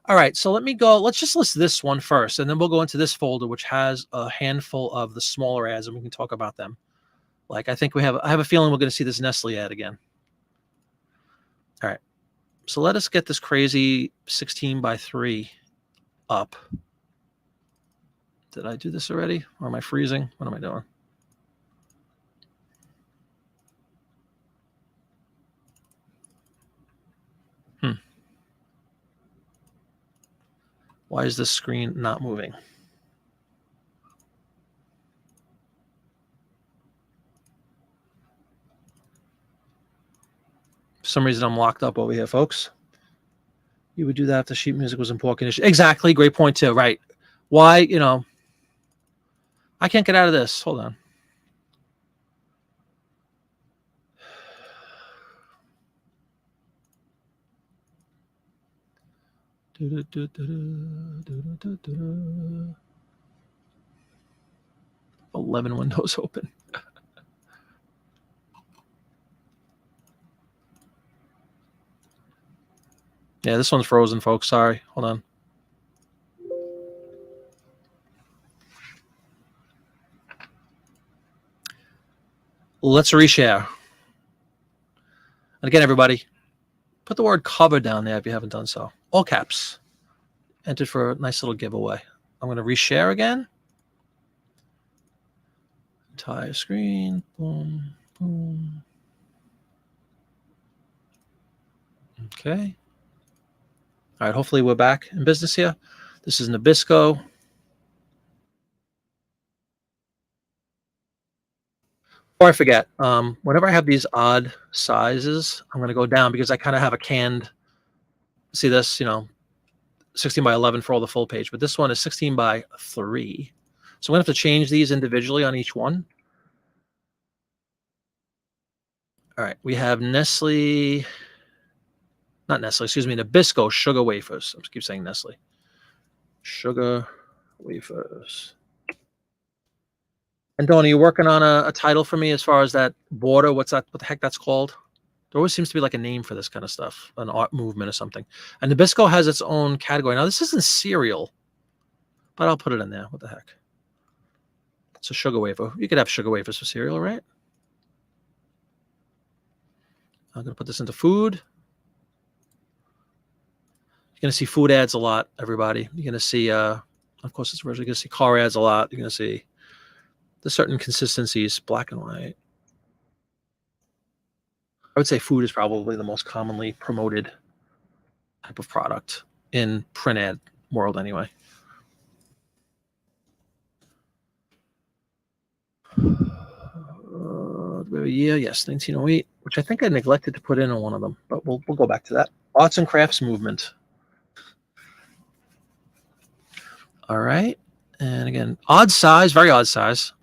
Speaker 1: All right, so let me go. Let's just list this one first, and then we'll go into this folder, which has a handful of the smaller ads, and we can talk about them. Like, I have a feeling we're going to see this Nestle ad again. All right, so let us get this crazy 16 by 3 up. Did I do this already? Or am I freezing? What am I doing? Why is this screen not moving? For some reason, I'm locked up over here, folks. You would do that if the sheet music was in poor condition. Exactly. Great point, too. Right. Why, you know, I can't get out of this. Hold on. .11 windows open. Yeah, this one's frozen, folks. Sorry. Hold on. Let's reshare. And again, everybody, put the word cover down there if you haven't done so. All caps. Entered for a nice little giveaway. I'm going to reshare again. Entire screen. Boom, boom. Okay. All right, hopefully we're back in business here. This is Nabisco. Before I forget, whenever I have these odd sizes, I'm going to go down because I kind of have a canned, see this, you know, 16 by 11 for all the full page, but this one is 16 by 3. So I'm going to have to change these individually on each one. All right, we have Nestle, not Nestle, excuse me, Nabisco sugar wafers. I keep saying Nestle. Sugar wafers. And Dawn, are you working on a title for me as far as that border? What's that? What the heck that's called? There always seems to be like a name for this kind of stuff, an art movement or something. And Nabisco has its own category. Now, this isn't cereal, but I'll put it in there. What the heck? It's a sugar wafer. You could have sugar wafers for cereal, right? I'm going to put this into food. You're going to see food ads a lot, everybody. You're going to see, of course, it's originally going to see car ads a lot. You're going to see the certain consistencies, black and white. I would say food is probably the most commonly promoted type of product in print ad world anyway. Yeah, yes, 1908, which I think I neglected to put in on one of them, but we'll go back to that. Arts and crafts movement. All right, and again, odd size, very odd size.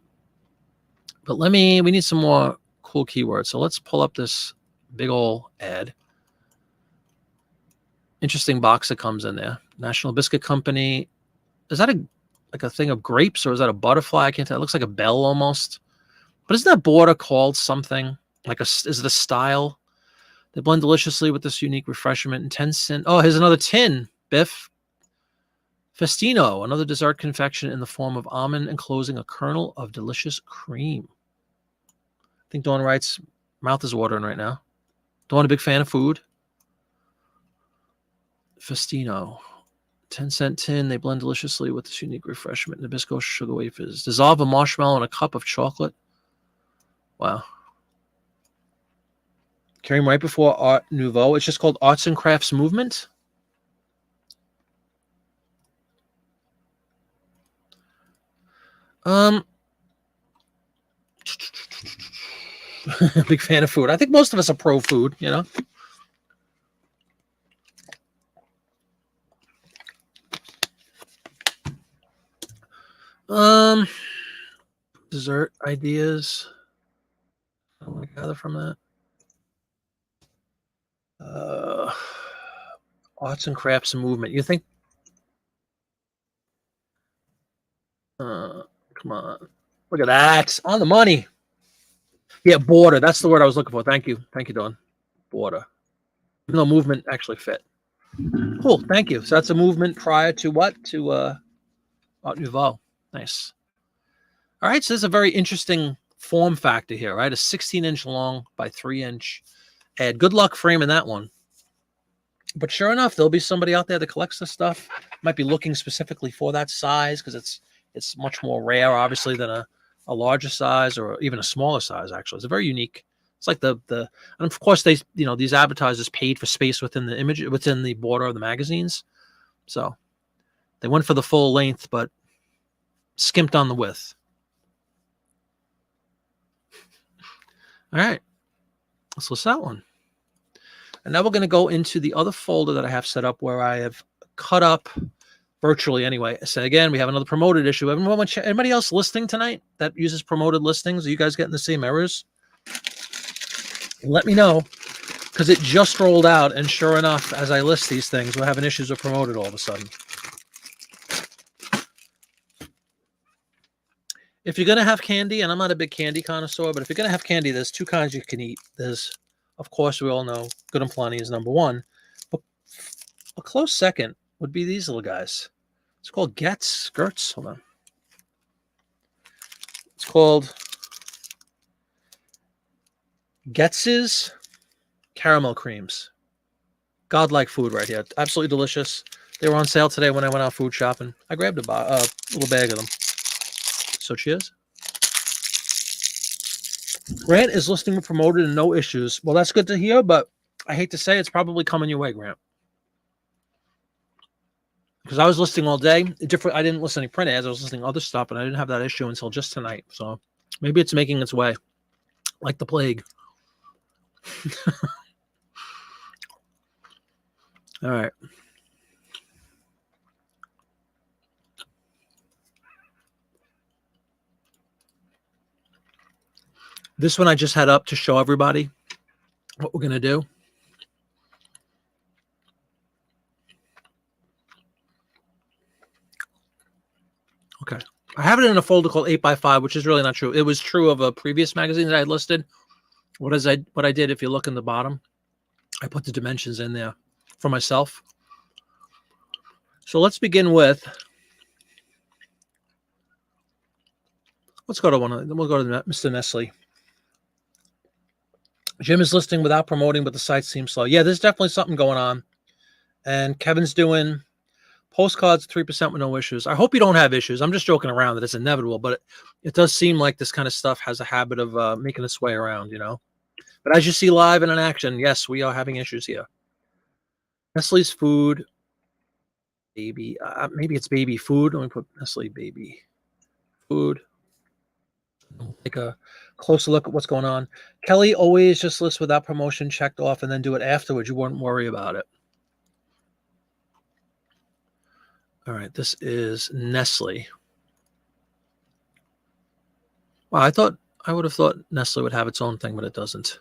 Speaker 1: But we need some more cool keywords. So let's pull up this big old ad. Interesting box that comes in there. National Biscuit Company. Is that like a thing of grapes, or is that a butterfly? I can't tell. It looks like a bell almost. But isn't that border called something? Like is it a style? They blend deliciously with this unique refreshment and 10 cent. Oh, here's another tin. Biff. Festino, another dessert confection in the form of almond enclosing a kernel of delicious cream. I think Dawn writes, mouth is watering right now. Dawn, a big fan of food. Festino. 10-cent tin. They blend deliciously with this unique refreshment. Nabisco sugar wafers. Dissolve a marshmallow in a cup of chocolate. Wow. Came right before Art Nouveau. It's just called Arts and Crafts Movement. Big fan of food. I think most of us are pro food, you know. Dessert ideas. I want to gather from that. Arts and crafts and movement. You think? Come on. Look at that. On the money. Yeah, border. That's the word I was looking for. Thank you. Thank you, Dawn. Border. Even though movement actually fit. Cool. Thank you. So that's a movement prior to what? To Art Nouveau. Nice. All right. So there's a very interesting form factor here, right? A 16-inch long by 3-inch. And good luck framing that one. But sure enough, there'll be somebody out there that collects this stuff. Might be looking specifically for that size because it's much more rare, obviously, than a larger size or even a smaller size. Actually, it's a very unique. It's like and of course they, these advertisers paid for space within the image, within the border of the magazines, so they went for the full length, but skimped on the width. All right, let's list that one. And now we're going to go into the other folder that I have set up where I have cut up virtually anyway. So again, we have another promoted issue. Anybody else listing tonight that uses promoted listings? Are you guys getting the same errors? Let me know, because it just rolled out, and sure enough, as I list these things, we're having issues with promoted all of a sudden. If you're going to have candy, and I'm not a big candy connoisseur, but if you're going to have candy, there's two kinds you can eat. There's, of course, we all know Good and Plenty is number one, but a close second would be these little guys. It's called Gertz. Hold on. It's called Getz's caramel creams. Godlike food right here. Absolutely delicious. They were on sale today when I went out food shopping. I grabbed a little bag of them. So cheers. Grant is listing with promoted and no issues. Well, that's good to hear, but I hate to say it's probably coming your way, Grant. Because I was listing all day. I didn't list any print ads. I was listing other stuff, and I didn't have that issue until just tonight. So maybe it's making its way like the plague. All right. This one I just had up to show everybody what we're going to do. Okay. I have it in a folder called 8x5, which is really not true. It was true of a previous magazine that I had listed. What I did, if you look in the bottom, I put the dimensions in there for myself. So let's begin with, let's go to we'll go to Mr. Nestle. Jim is listing without promoting, but the site seems slow. Yeah, there's definitely something going on. And Kevin's doing postcards 3% with no issues. I hope you don't have issues. I'm just joking around that it's inevitable, but it does seem like this kind of stuff has a habit of making its way around, But as you see live and in action, yes, we are having issues here. Nestle's food, baby. Maybe it's baby food. Let me put Nestle baby food. Take a closer look at what's going on. Kelly always just lists without promotion, checked off, and then do it afterwards. You won't worry about it. All right, this is Nestle. Wow, I would have thought Nestle would have its own thing, but it doesn't.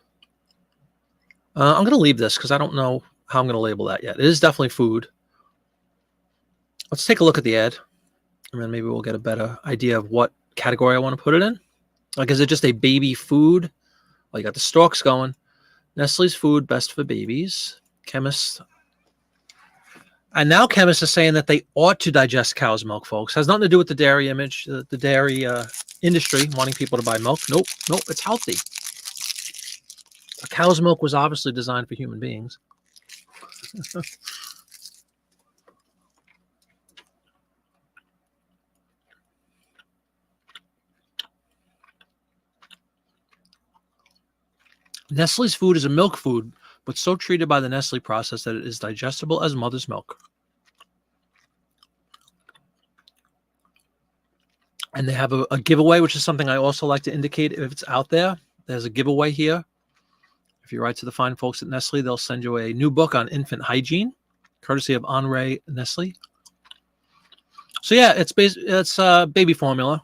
Speaker 1: I'm going to leave this because I don't know how I'm going to label that yet. It is definitely food. Let's take a look at the ad, and then maybe we'll get a better idea of what category I want to put it in. Like, is it just a baby food? Well, you got the stalks going. Nestle's food, best for babies. Chemists. And now chemists are saying that they ought to digest cow's milk, folks. Has nothing to do with the dairy image, the dairy industry wanting people to buy milk. Nope, it's healthy. A cow's milk was obviously designed for human beings. Nestle's food is a milk food, but so treated by the Nestle process that it is digestible as mother's milk. And they have a giveaway, which is something I also like to indicate if it's out there. There's a giveaway here. If you write to the fine folks at Nestle, they'll send you a new book on infant hygiene, courtesy of Henri Nestle. So yeah, it's baby formula,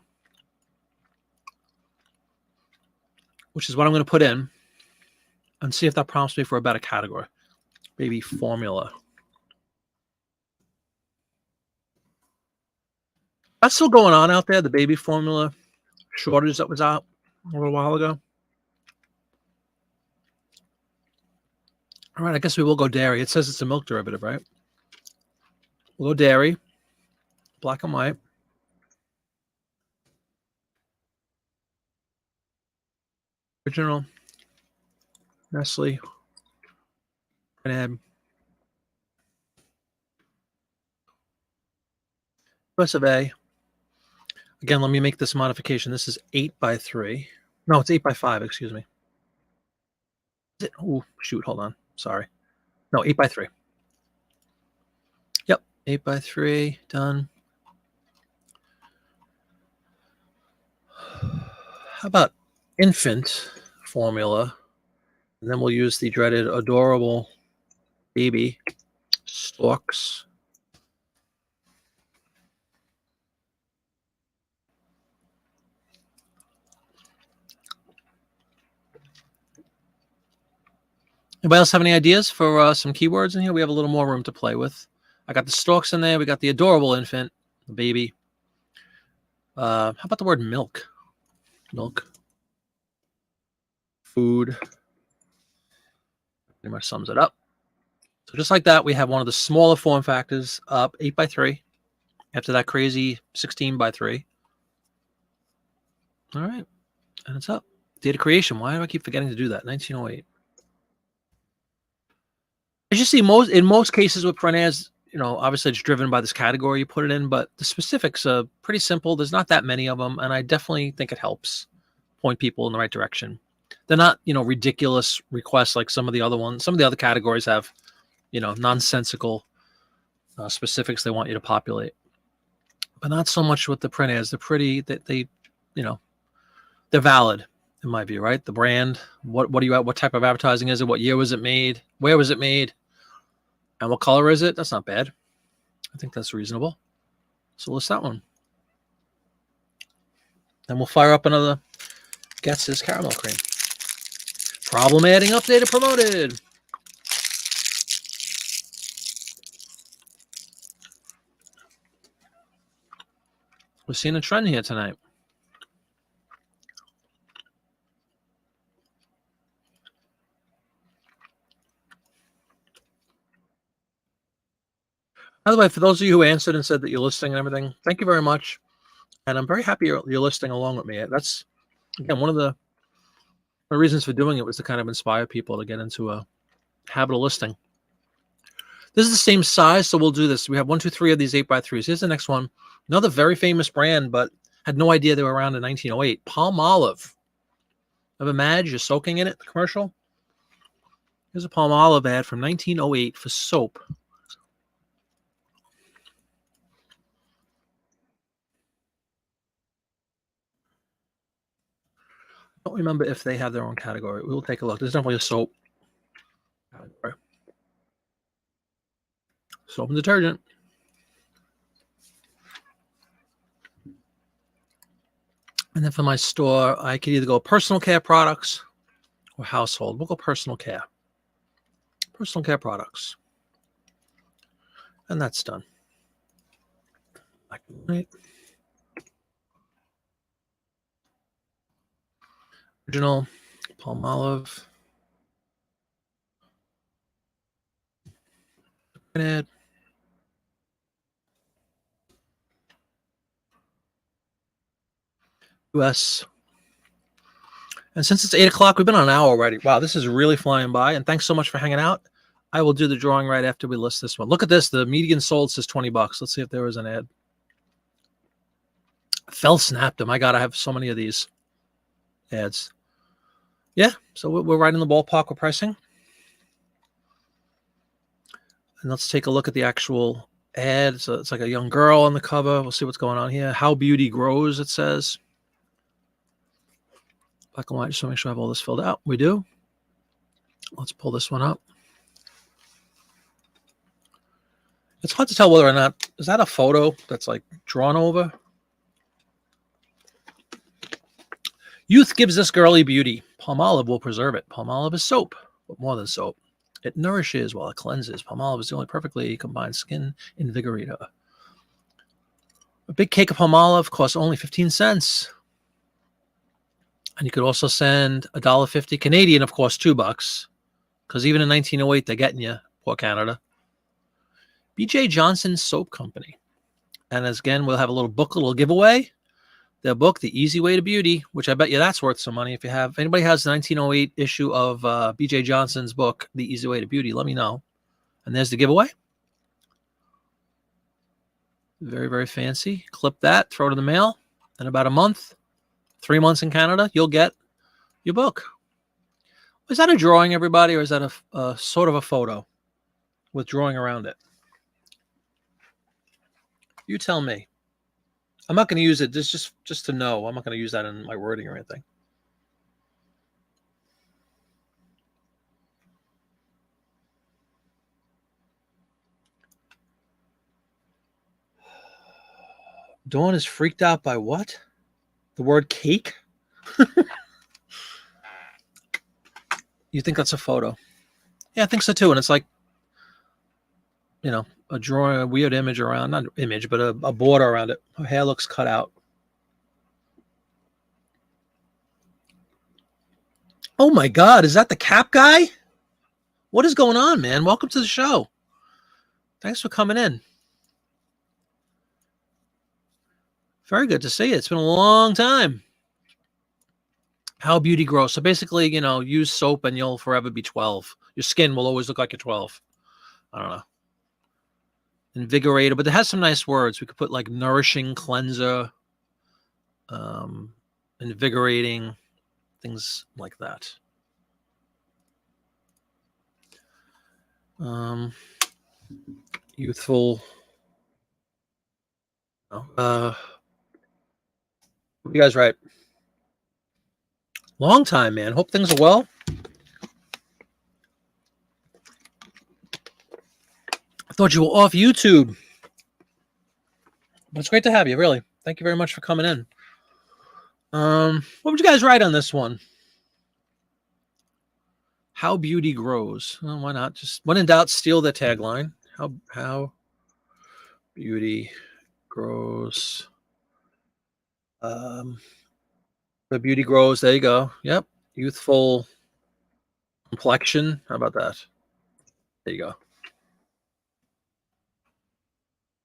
Speaker 1: which is what I'm going to put in and see if that prompts me for a better category. Baby formula. That's still going on out there, the baby formula shortage that was out a little while ago. All right, I guess we will go dairy. It says it's a milk derivative, right? We'll go dairy, black and white. Original, Nestle, and US of A. Again, let me make this modification. This is 8x3. No, it's 8x5, excuse me. Is it? Oh, shoot, hold on. Sorry. No, 8x3. Yep, 8x3, done. How about infant formula? And then we'll use the dreaded adorable baby Storks. Anybody else have any ideas for some keywords in here? We have a little more room to play with. I got the Storks in there. We got the adorable infant, the baby. How about the word milk? Milk. Food. Pretty much sums it up. So just like that, we have one of the smaller form factors up 8x3 after that crazy 16x3. All right. And it's up. Data creation. Why do I keep forgetting to do that? 1908. As you see, in most cases with front ends, obviously it's driven by this category you put it in, but the specifics are pretty simple. There's not that many of them, and I definitely think it helps point people in the right direction. They're not, ridiculous requests like some of the other ones. Some of the other categories have, nonsensical specifics they want you to populate, but not so much with the print ads. They're pretty, they're valid in my view, right? The brand, what type of advertising is it? What year was it made? Where was it made? And what color is it? That's not bad. I think that's reasonable. So list that one. Then we'll fire up another Guess's caramel cream. Problem adding, updated, promoted. We're seeing a trend here tonight. By the way, for those of you who answered and said that you're listing and everything, thank you very much. And I'm very happy you're listing along with me. That's, again, one of the reasons for doing it was to kind of inspire people to get into a habit of listing. This is the same size, so we'll do this. We have 1, 2, 3 of these 8x3s. Here's the next one. Another very famous brand, but had no idea they were around in 1908. Palmolive. Ever Madge, you're soaking in it, the commercial? Here's a Palmolive ad from 1908 for soap. I don't remember if they have their own category. We'll take a look. There's definitely a soap category. Soap and detergent. And then for my store, I could either go personal care products or household. We'll go personal care. Personal care products. And that's done. Right. Original Palmolive. Ad. US. And since it's 8 o'clock, we've been on an hour already. Wow, this is really flying by. And thanks so much for hanging out. I will do the drawing right after we list this one. Look at this. The median sold says $20. Let's see if there was an ad. Fell snapped him. My God, I have so many of these ads. Yeah, so we're right in the ballpark with pricing. And let's take a look at the actual ad. So it's like a young girl on the cover. We'll see what's going on here. How Beauty Grows, it says. Black and white, just to make sure I have all this filled out. We do. Let's pull this one up. It's hard to tell whether or not, is that a photo that's like drawn over? Youth gives this girly beauty. Palmolive will preserve it. Palmolive is soap, but more than soap. It nourishes while it cleanses. Palmolive is the only perfectly combined skin invigorator. A big cake of Palmolive costs only 15 cents. And you could also send $1.50 Canadian, of course, $2. Because even in 1908, they're getting you. Poor Canada. B.J. Johnson's Soap Company. And as again, we'll have a little book, a little giveaway. Their book, The Easy Way to Beauty, which I bet you that's worth some money. If anybody has the 1908 issue of B.J. Johnson's book, The Easy Way to Beauty, let me know. And there's the giveaway. Very, very fancy. Clip that, throw it in the mail. In about a month, 3 months in Canada, you'll get your book. Is that a drawing, everybody, or is that a sort of a photo with drawing around it? You tell me. I'm not going to use it just to know. I'm not going to use that in my wording or anything. Dawn is freaked out by what? The word cake? You think that's a photo? Yeah, I think so too. And it's like, you know, a drawing, a weird image around, not image, but a border around it. Her hair looks cut out. Oh my God, is that the cap guy? What is going on, man? Welcome to the show. Thanks for coming in. Very good to see you. It's been a long time. How Beauty Grows. So basically, you know, use soap and you'll forever be 12. Your skin will always look like you're 12. I don't know. Invigorator, but it has some nice words. We could put like nourishing, cleanser, invigorating, things like that. Youthful. What you guys write? Long time, man. Hope things are well. I thought you were off YouTube. But it's great to have you, really. Thank you very much for coming in. What would you guys write on this one? How Beauty Grows. Well, why not? Just when in doubt, steal the tagline. How Beauty Grows. The beauty grows. There you go. Yep. Youthful complexion. How about that? There you go.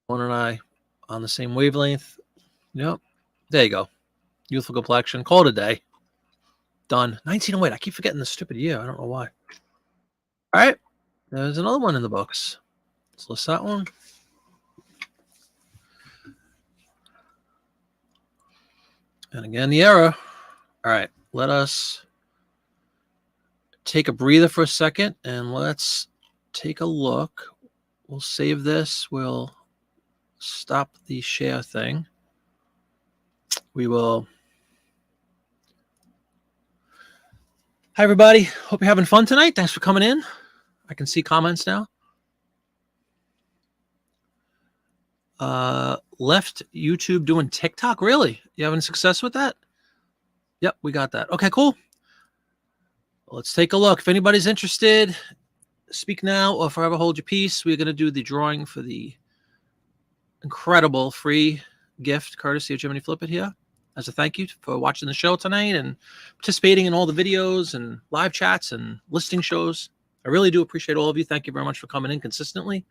Speaker 1: One and I on the same wavelength. Yep. There you go. Youthful complexion. Call it a day. Done. 1908. I keep forgetting the stupid year. I don't know why. All right. There's another one in the books. Let's list that one. And again, the error. All right. Let us take a breather for a second and let's take a look. We'll save this. We'll stop the share thing. We will. Hi, everybody. Hope you're having fun tonight. Thanks for coming in. I can see comments now. Left YouTube doing TikTok. Really? You having success with that? Yep, we got that. Okay, cool. Let's take a look. If anybody's interested, speak now or forever hold your peace. We're going to do the drawing for the incredible free gift courtesy of Jiminy Flip It here as a thank you for watching the show tonight and participating in all the videos and live chats and listing shows. I really do appreciate all of you. Thank you very much for coming in consistently.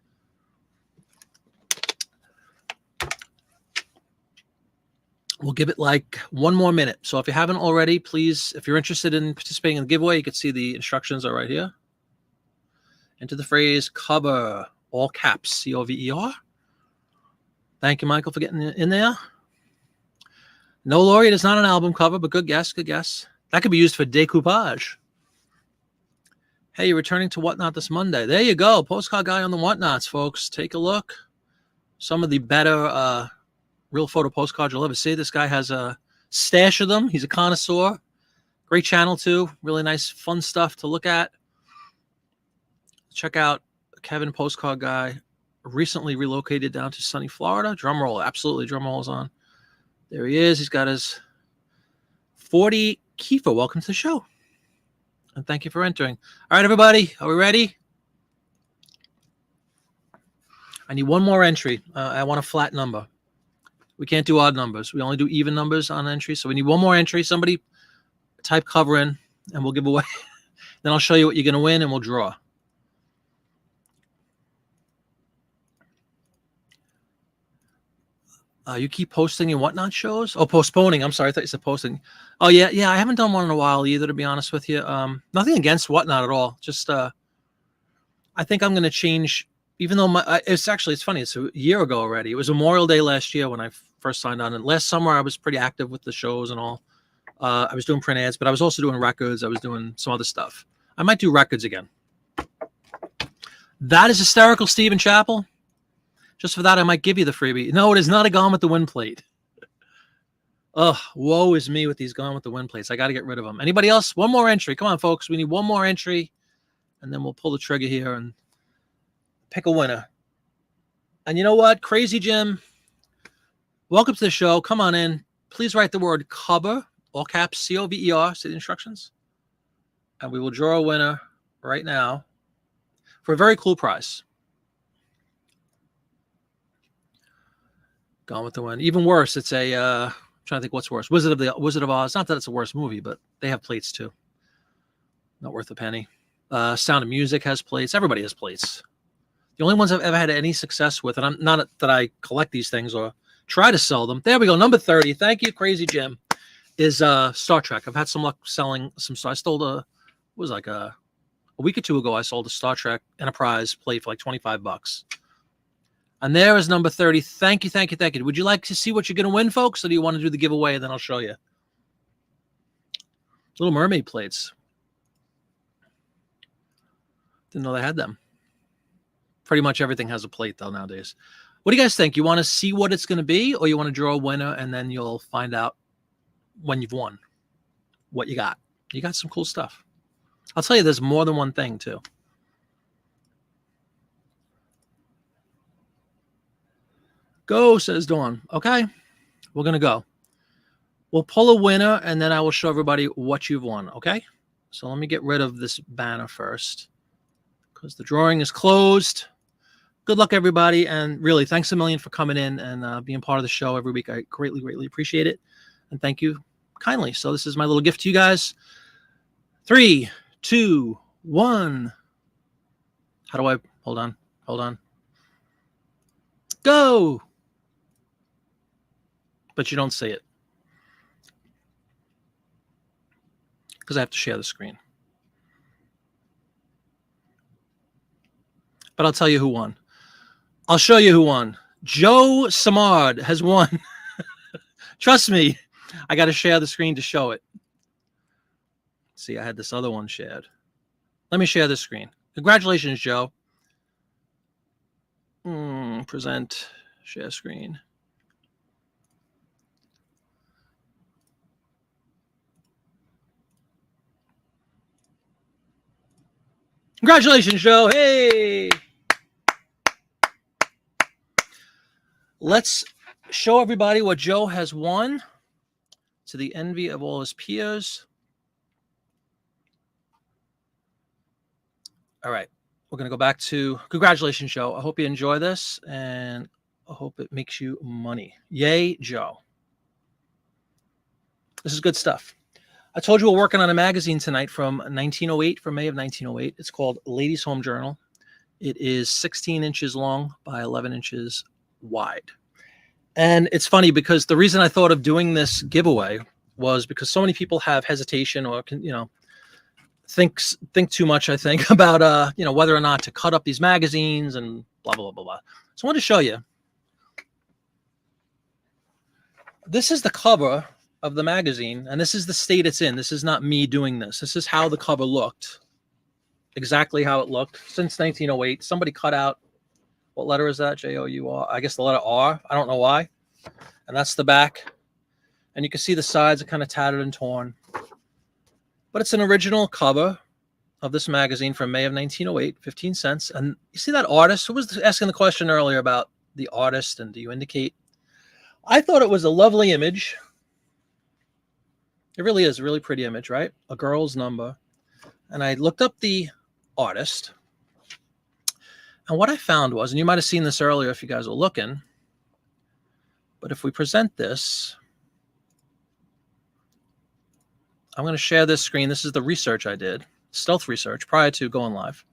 Speaker 1: We'll give it like one more minute. So if you haven't already, please, if you're interested in participating in the giveaway, you can see the instructions are right here. Enter the phrase cover, all caps, C-O-V-E-R. Thank you, Michael, for getting in there. No, Lori, it is not an album cover, but good guess, good guess. That could be used for decoupage. Hey, you're returning to Whatnot this Monday. There you go. Postcard guy on the Whatnots, folks. Take a look. Some of the better real photo postcards you'll ever see. This guy has a stash of them. He's a connoisseur. Great channel too. Really nice, fun stuff to look at. Check out Kevin, postcard guy. Recently relocated down to sunny Florida. Drum roll, absolutely. Drum roll's on. There he is. He's got his 40 Kiefer. Welcome to the show. And thank you for entering. All right, everybody. Are we ready? I need one more entry. I want a flat number. We can't do odd numbers. We only do even numbers on entries. So we need one more entry. Somebody type cover in and we'll give away. Then I'll show you what you're going to win and we'll draw. You keep posting and whatnot shows? Oh, postponing. I'm sorry. I thought you said posting. Oh, yeah. Yeah, I haven't done one in a while either, to be honest with you. Nothing against whatnot at all. Just I think I'm going to change, even though it's funny. It's a year ago already. It was Memorial Day last year when I first signed on. And last summer, I was pretty active with the shows and all. I was doing print ads, but I was also doing records. I was doing some other stuff. I might do records again. That is hysterical, Stephen Chappell. Just for that, I might give you the freebie. No, it is not a Gone with the Wind plate. Oh, woe is me with these Gone with the Wind plates. I got to get rid of them. Anybody else? One more entry. Come on, folks. We need one more entry, and then we'll pull the trigger here and pick a winner. And you know what? Crazy Jim, welcome to the show. Come on in. Please write the word cover, all caps, C-O-V-E-R, see the instructions. And we will draw a winner right now for a very cool prize. Gone with the Wind. Even worse, it's a I'm trying to think what's worse. Wizard of Oz. Not that it's a worse movie, but they have plates too. Not worth a penny. Sound of Music has plates. Everybody has plates. The only ones I've ever had any success with, and I'm not that I collect these things or try to sell them. There we go. Number 30. Thank you, Crazy Jim. Is Star Trek. I've had some luck selling some. I stole a week or two ago. I sold a Star Trek Enterprise plate for like $25. And there is number 30. Thank you, thank you, thank you. Would you like to see what you're going to win, folks? Or do you want to do the giveaway and then I'll show you? Little Mermaid plates. Didn't know they had them. Pretty much everything has a plate, though, nowadays. What do you guys think? You want to see what it's going to be, or you want to draw a winner and then you'll find out when you've won what you got? You got some cool stuff. I'll tell you, there's more than one thing, too. Go, says Dawn. Okay, we're going to go. We'll pull a winner, and then I will show everybody what you've won, okay? So let me get rid of this banner first because the drawing is closed. Good luck, everybody, and really, thanks a million for coming in and being part of the show every week. I greatly, greatly appreciate it, and thank you kindly. So this is my little gift to you guys. 3, 2, 1. How do I... Hold on. Go! But you don't see it because I have to share the screen. But I'll tell you who won. I'll show you who won. Joe Samard has won. Trust me, I got to share the screen to show it. See, I had this other one shared. Let me share the screen. Congratulations, Joe. Present, share screen. Congratulations, Joe. Hey. Let's show everybody what Joe has won to the envy of all his peers. All right. We're going to go back to congratulations, Joe. I hope you enjoy this, and I hope it makes you money. Yay, Joe. This is good stuff. I told you we're working on a magazine tonight from 1908, from May of 1908. It's called Ladies' Home Journal. It is 16 inches long by 11 inches wide. And it's funny because the reason I thought of doing this giveaway was because so many people have hesitation or, think too much, I think, about, whether or not to cut up these magazines and blah, blah, blah, blah. So I want to show you. This is the cover of the magazine, and this is the state it's in. This is not me doing this. This is how the cover looked. Exactly how it looked since 1908. Somebody cut out What letter is that? Jour. I guess the letter R. I don't know why. And that's the back. And you can see the sides are kind of tattered and torn. But it's an original cover of this magazine from May of 1908, 15 cents. And you see that artist? Who was asking the question earlier about the artist and do you indicate? I thought it was a lovely image. It really is a really pretty image, right? A girl's number. And I looked up the artist. And what I found was, and you might have seen this earlier if you guys were looking, but if we present this, I'm going to share this screen. This is the research I did, stealth research, prior to going live.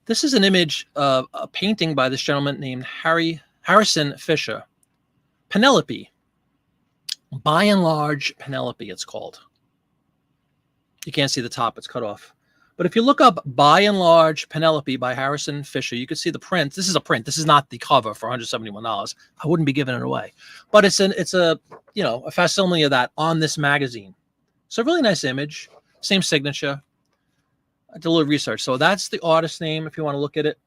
Speaker 1: This is an image of a painting by this gentleman named Harrison Fisher. Penelope. By and Large Penelope, it's called. You can't see the top. It's cut off. But if you look up By and Large Penelope by Harrison Fisher, you can see the print. This is a print. This is not the cover for $171. I wouldn't be giving it away. But it's a facsimile of that on this magazine. So a really nice image, same signature. I did a little research. So that's the artist name if you want to look at it.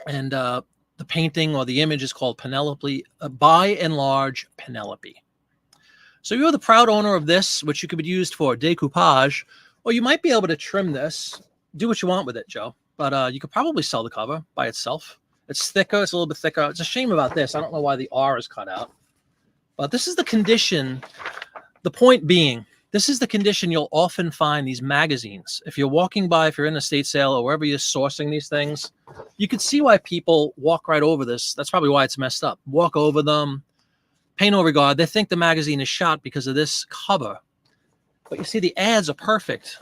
Speaker 1: And the painting or the image is called Penelope, By and Large Penelope. So you're the proud owner of this, which you could be used for decoupage, or you might be able to trim this. Do what you want with it, Joe. But you could probably sell the cover by itself. It's thicker. It's a little bit thicker. It's a shame about this. I don't know why the R is cut out. But this is the condition. The point being, this is the condition you'll often find these magazines. If you're walking by, if you're in a estate sale or wherever you're sourcing these things, you can see why people walk right over this. That's probably why it's messed up. Walk over them, pay no regard. They think the magazine is shot because of this cover. But you see, the ads are perfect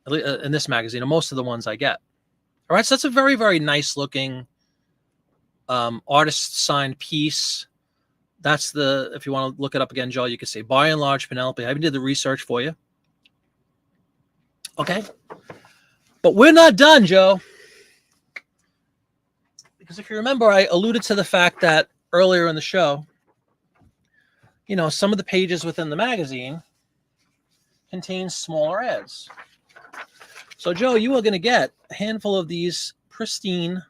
Speaker 1: in this magazine, and most of the ones I get. All right, so that's a very, very nice looking artist signed piece. That's the, if you want to look it up again, Joe, you can say By and Large Penelope. I even did the research for you. Okay. But we're not done, Joe. Because if you remember, I alluded to the fact that earlier in the show, you know, some of the pages within the magazine contain smaller ads. So, Joe, you are going to get a handful of these pristine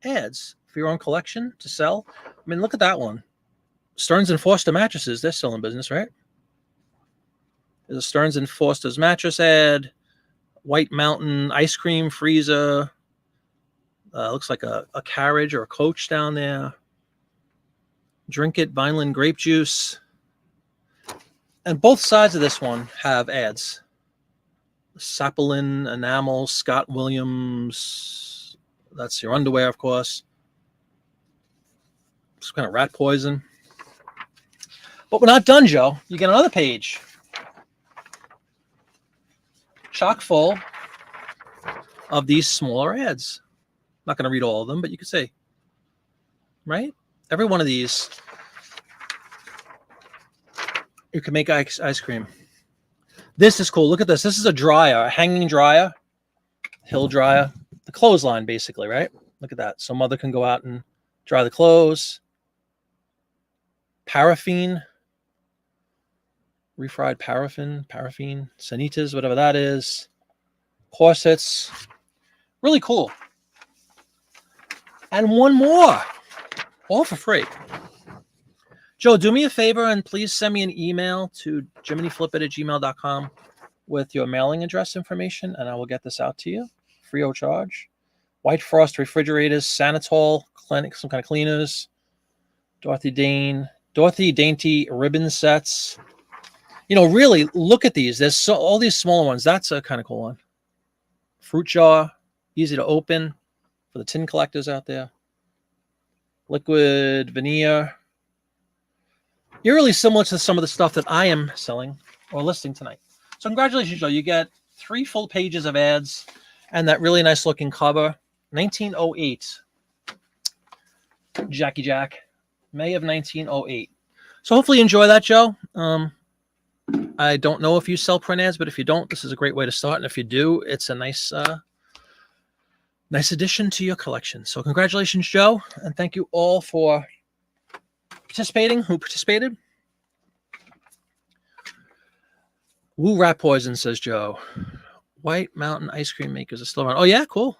Speaker 1: ads for your own collection to sell. I mean, look at that one. Stearns and Foster mattresses, they're still in business, right? There's a Stearns and Foster's mattress ad, White Mountain ice cream freezer. Looks like a carriage or a coach down there. Drink It Vineland grape juice. And both sides of this one have ads. Sapelin enamel, Scott Williams. That's your underwear, of course. Some kind of rat poison. But we're not done, Joe. You get another page. Chock full of these smaller ads. I'm not going to read all of them, but you could say, right? Every one of these, you can make ice cream. This is cool. Look at this. This is a dryer, a hanging dryer, hill dryer, the clothesline, basically, right? Look at that. So mother can go out and dry the clothes. Paraffin. Refried paraffin, sanitas, whatever that is. Corsets. Really cool. And one more. All for free. Joe, do me a favor and please send me an email to jiminyflipit@gmail.com with your mailing address information, and I will get this out to you free of charge. White Frost refrigerators, Sanitol, some kind of cleaners, Dorothy Dainty ribbon sets. You know, really look at these. There's all these smaller ones. That's a kind of cool one. Fruit jar, easy to open for the tin collectors out there. Liquid veneer. You're really similar to some of the stuff that I am selling or listing tonight. So congratulations, Joe. You get 3 full pages of ads and that really nice looking cover. 1908. Jackie Jack. May of 1908. So hopefully you enjoy that, Joe. I don't know if you sell print ads, but if you don't, this is a great way to start. And if you do, it's a nice addition to your collection. So congratulations, Joe. And thank you all for participating, who participated. Woo rat poison, says Joe. White Mountain ice cream makers are still around. Oh, yeah, cool.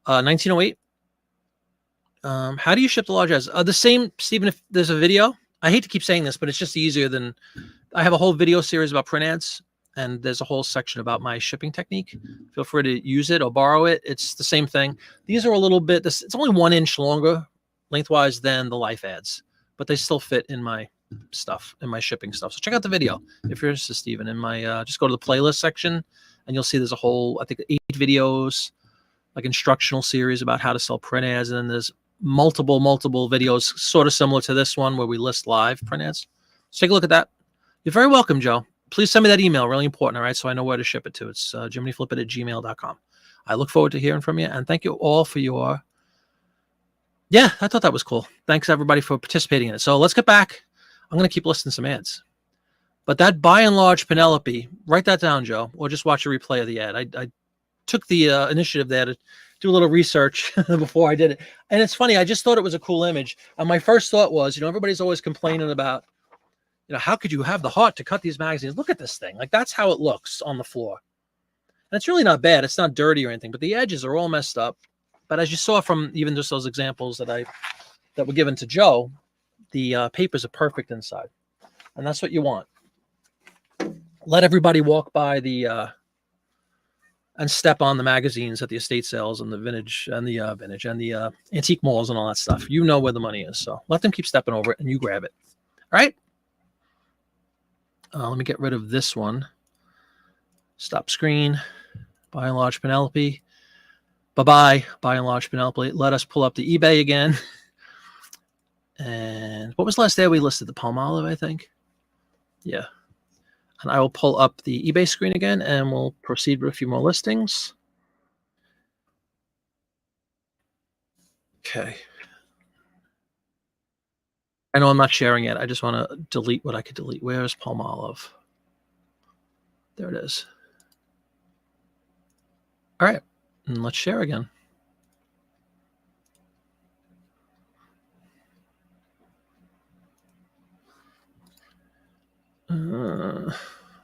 Speaker 1: 1908. How do you ship the large ads? The same, Stephen, if there's a video, I hate to keep saying this, but it's just easier than, I have a whole video series about print ads, and there's a whole section about my shipping technique. Feel free to use it or borrow it. It's the same thing. These are a little bit, it's only 1 inch longer lengthwise than the Life ads, but they still fit in my stuff, in my shipping stuff. So check out the video if you're interested, Stephen. In my, just go to the playlist section and you'll see there's a whole, I think 8 videos, like instructional series about how to sell print ads. And then there's multiple videos sort of similar to this one where we list live print ads. So take a look at that. You're very welcome, Joe. Please send me that email. Really important, all right? So I know where to ship it to. It's jiminyflipit@gmail.com. I look forward to hearing from you. And thank you all for your... Yeah, I thought that was cool. Thanks, everybody, for participating in it. So let's get back. I'm going to keep listing some ads. But that by and large Penelope, write that down, Joe, or just watch a replay of the ad. I took the initiative there to do a little research before I did it. And it's funny. I just thought it was a cool image. And my first thought was, everybody's always complaining about, how could you have the heart to cut these magazines? Look at this thing. Like, that's how it looks on the floor. And it's really not bad. It's not dirty or anything, but the edges are all messed up. But as you saw from even just those examples that were given to Joe, the papers are perfect inside. And that's what you want. Let everybody walk by the and step on the magazines at the estate sales and the vintage and the antique malls and all that stuff. You know where the money is. So let them keep stepping over it and you grab it. All right. Let me get rid of this one. Stop screen. By and large Penelope. Bye-bye. By and large Penelope. Let us pull up the eBay again. And what was the last day we listed? The Palmolive, I think. Yeah. And I will pull up the eBay screen again and we'll proceed with a few more listings. Okay. I know I'm not sharing it. I just want to delete what I could delete. Where's Palmolive? There it is. All right. And let's share again.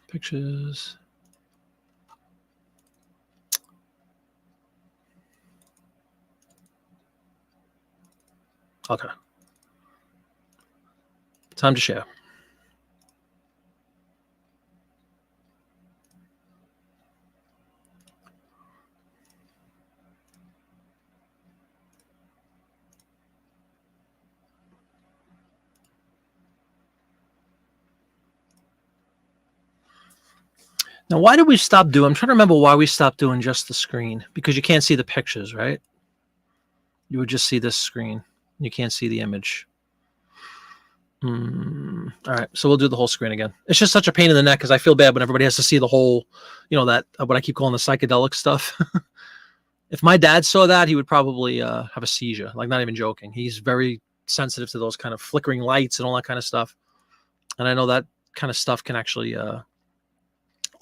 Speaker 1: Pictures. Okay. Time to share. Now, why did we stop doing? I'm trying to remember why we stopped doing just the screen. Because you can't see the pictures, right? You would just see this screen. You can't see the image. All right, so we'll do the whole screen again. It's just such a pain in the neck because I feel bad when everybody has to see the whole, that what I keep calling the psychedelic stuff. If my dad saw that, he would probably have a seizure. Like, not even joking. He's very sensitive to those kind of flickering lights and all that kind of stuff. And I know that kind of stuff can actually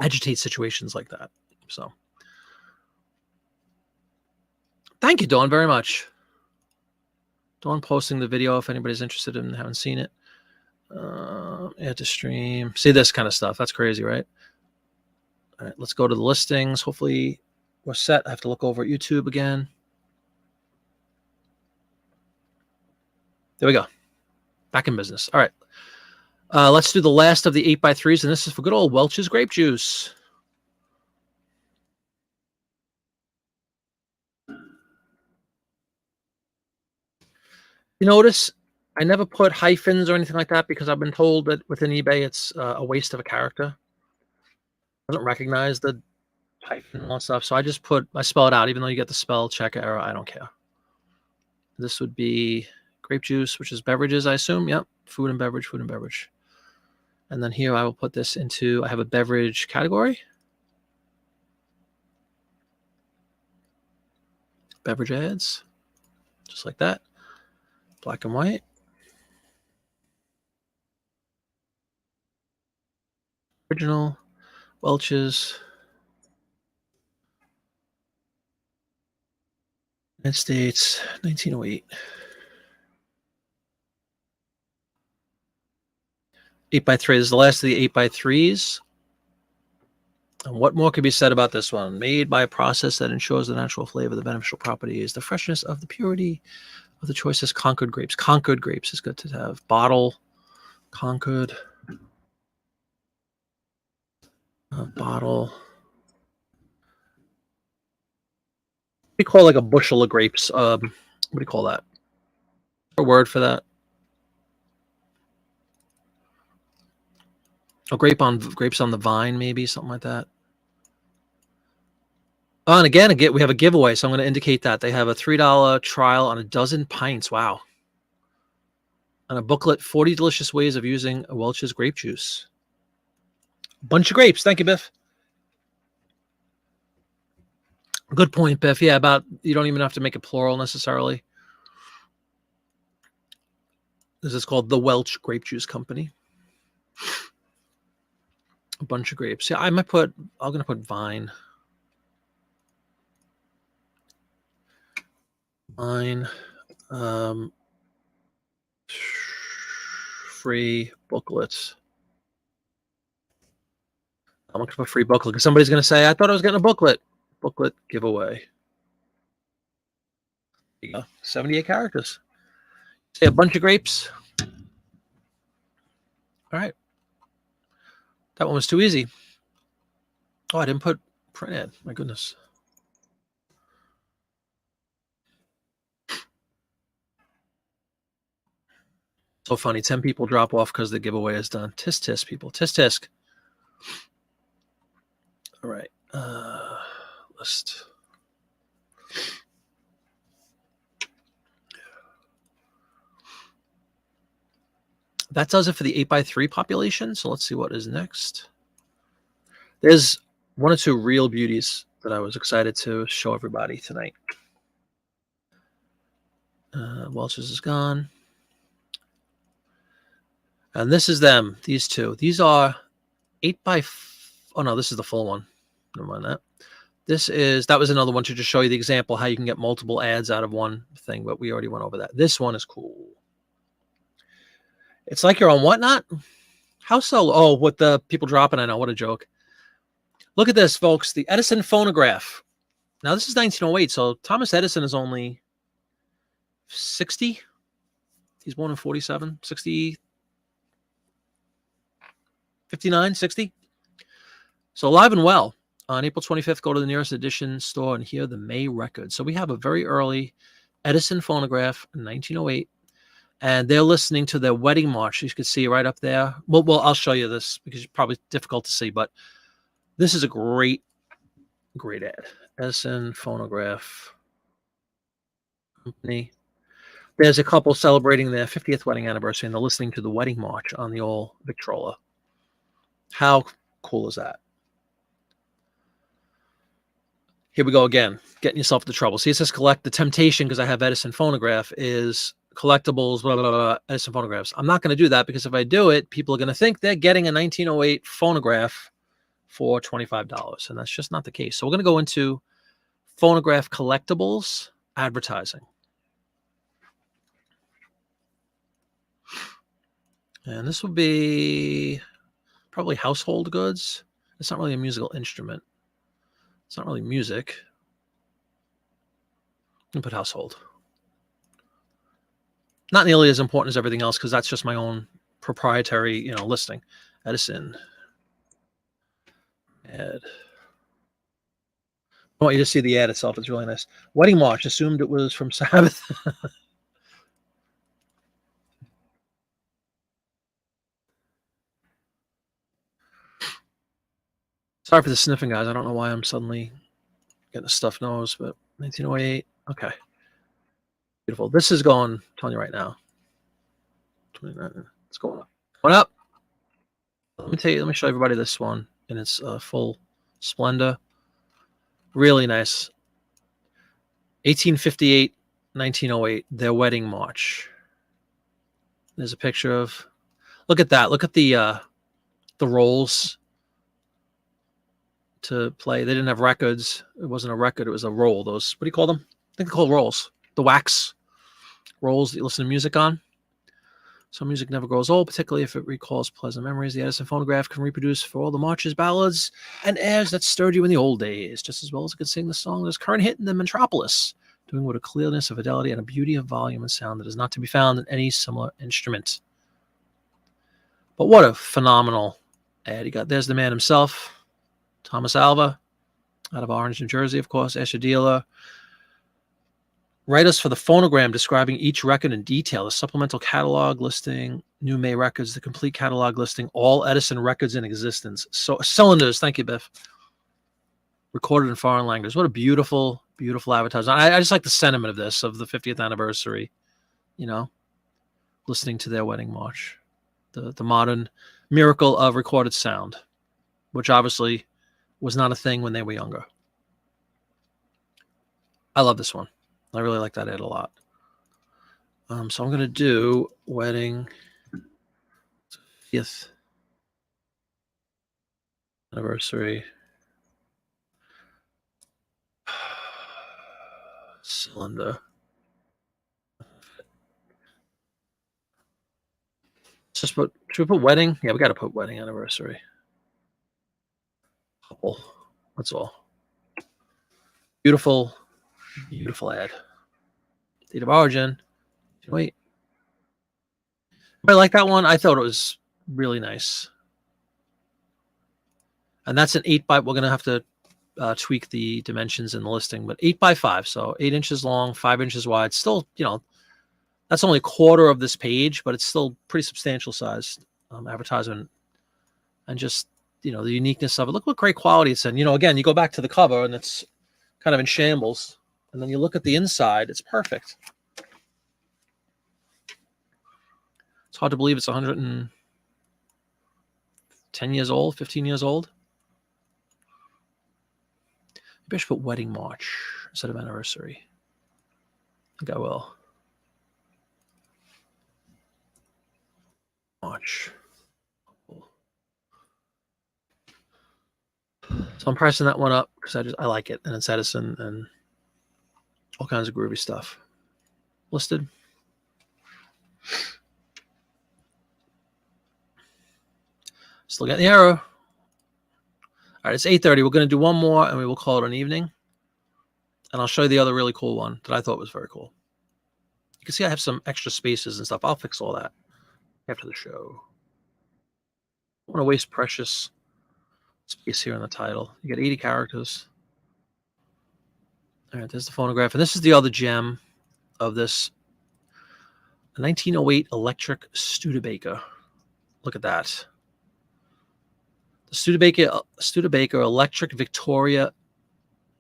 Speaker 1: agitate situations like that. So thank you, Dawn, very much. Dawn posting the video if anybody's interested and haven't seen it. Add to stream. See this kind of stuff. That's crazy, right? All right, let's go to the listings. Hopefully we're set. I have to look over at YouTube again. There we go. Back in business. All right. Let's do the last of the 8x3s, and this is for good old Welch's grape juice. You notice I never put hyphens or anything like that because I've been told that within eBay it's a waste of a character. It doesn't recognize the hyphen and all that stuff, so I spell it out, even though you get the spell check error. I don't care. This would be grape juice, which is beverages, I assume. Yep, food and beverage, food and beverage. And then here I will put this into, I have a beverage category. Beverage ads, just like that. Black and white. Original, Welch's. United States, 1908. 8x3. This is the last of the 8x3s. And what more could be said about this one? Made by a process that ensures the natural flavor, the beneficial properties, the freshness of the purity Other choices, Concord grapes. Concord grapes is good to have. Bottle, Concord. Bottle. We call like a bushel of grapes. What do you call that? A word for that? A grapes on the vine, maybe something like that. Oh, and again, we have a giveaway, so I'm going to indicate that they have a $3 trial on a dozen pints. Wow. And a booklet, 40 delicious ways of using Welch's grape juice. Bunch of grapes. Thank you, Biff. Good point, Biff. Yeah, about you don't even have to make it plural necessarily. This is called the Welch Grape Juice Company. A bunch of grapes. Yeah, I'm going to put vine. Vine. Free booklets. I'm going to put free booklet because somebody's going to say, I thought I was getting a booklet. Booklet giveaway. There you go. 78 characters. Say a bunch of grapes. All right. That one was too easy. Oh, I didn't put print ad. My goodness. So funny. 10 people drop off because the giveaway is done. Tisk, tisk, people. Tisk, tisk. All right. List. That does it for the 8x3 population. So let's see what is next. There's one or two real beauties that I was excited to show everybody tonight. Welch's is gone. And this is them, these two. These are 8x... Oh, no, this is the full one. Never mind that. That was another one to just show you the example how you can get multiple ads out of one thing, but we already went over that. This one is cool. It's like you're on Whatnot. How so? Oh, with the people dropping, I know. What a joke. Look at this, folks. The Edison phonograph. Now, this is 1908, so Thomas Edison is only 60. He's born in 47, 60, 59, 60. So alive and well. On April 25th, go to the nearest Edition store and hear the May record. So we have a very early Edison phonograph in 1908. And they're listening to their wedding march. You can see right up there. Well, I'll show you this because it's probably difficult to see, but this is a great ad. Edison Phonograph Company. There's a couple celebrating their 50th wedding anniversary, and they're listening to the wedding march on the old Victrola. How cool is that? Here we go again, getting yourself into trouble. See, it says collect. The temptation, because I have Edison Phonograph, is collectibles, blah, blah, blah, Edison phonographs. I'm not going to do that because if I do it, people are going to think they're getting a 1908 phonograph for $25, and that's just not the case. So we're going to go into phonograph collectibles advertising. And this will be probably household goods. It's not really a musical instrument. It's not really music. I'm going to put household. Not nearly as important as everything else because that's just my own proprietary, listing. Edison. Ad. I want you to see the ad itself. It's really nice. Wedding march. Assumed it was from Sabbath. Sorry for the sniffing, guys. I don't know why I'm suddenly getting a stuffed nose, but 1908. Okay. Beautiful. This is going, I'm telling you right now. 29. It's going up. Going up. Let me show everybody this one in its full splendor. Really nice. 1858, 1908, their wedding march. There's a picture of, look at that. Look at the rolls to play. They didn't have records. It wasn't a record. It was a roll. Those, what do you call them? I think they're called rolls. The wax rolls that you listen to music on. So music never grows old, particularly if it recalls pleasant memories. The Edison phonograph can reproduce for all the marches, ballads, and airs that stirred you in the old days, just as well as it could sing the song that's current hit in the metropolis. doing with a clearness, a fidelity, and a beauty of volume and sound that is not to be found in any similar instrument. But what a phenomenal ad. You got, there's the man himself, Thomas Alva, out of Orange, New Jersey, of course, as your dealer. Write us for the phonogram describing each record in detail, the supplemental catalog listing, new May records, the complete catalog listing, all Edison records in existence. So cylinders, thank you, Biff. Recorded in foreign language. What a beautiful, beautiful advertisement. I just like the sentiment of this, of the 50th anniversary, you know, listening to their wedding march. The modern miracle of recorded sound, which obviously was not a thing when they were younger. I love this one. I really like that ad a lot. So I'm going to do wedding 50th anniversary cylinder. Just put, should we put wedding? Yeah, we got to put wedding anniversary. Couple. That's all. Beautiful, beautiful ad. Date of origin. Wait. I like that one. I thought it was really nice. And that's an 8x. We're going to have to tweak the dimensions in the listing, but 8x5. So 8 inches long, 5 inches wide. Still, you know, that's only a quarter of this page, but it's still pretty substantial sized advertisement. And just, you know, the uniqueness of it. Look what great quality it's in. You know, again, you go back to the cover and it's kind of in shambles. And then you look at the inside, it's perfect. It's hard to believe it's 110 years old, 15 years old. Maybe I should put wedding march instead of anniversary. I think I will. March. So I'm pricing that one up because I like it, and it's Edison and all kinds of groovy stuff. Listed. Still got the arrow. All right, it's 8:30. We're going to do one more, and we will call it an evening. And I'll show you the other really cool one that I thought was very cool. You can see I have some extra spaces and stuff. I'll fix all that after the show. I don't want to waste precious space here in the title. You got 80 characters. All right, there's the phonograph. And this is the other gem of this 1908 electric Studebaker. Look at that. The Studebaker electric Victoria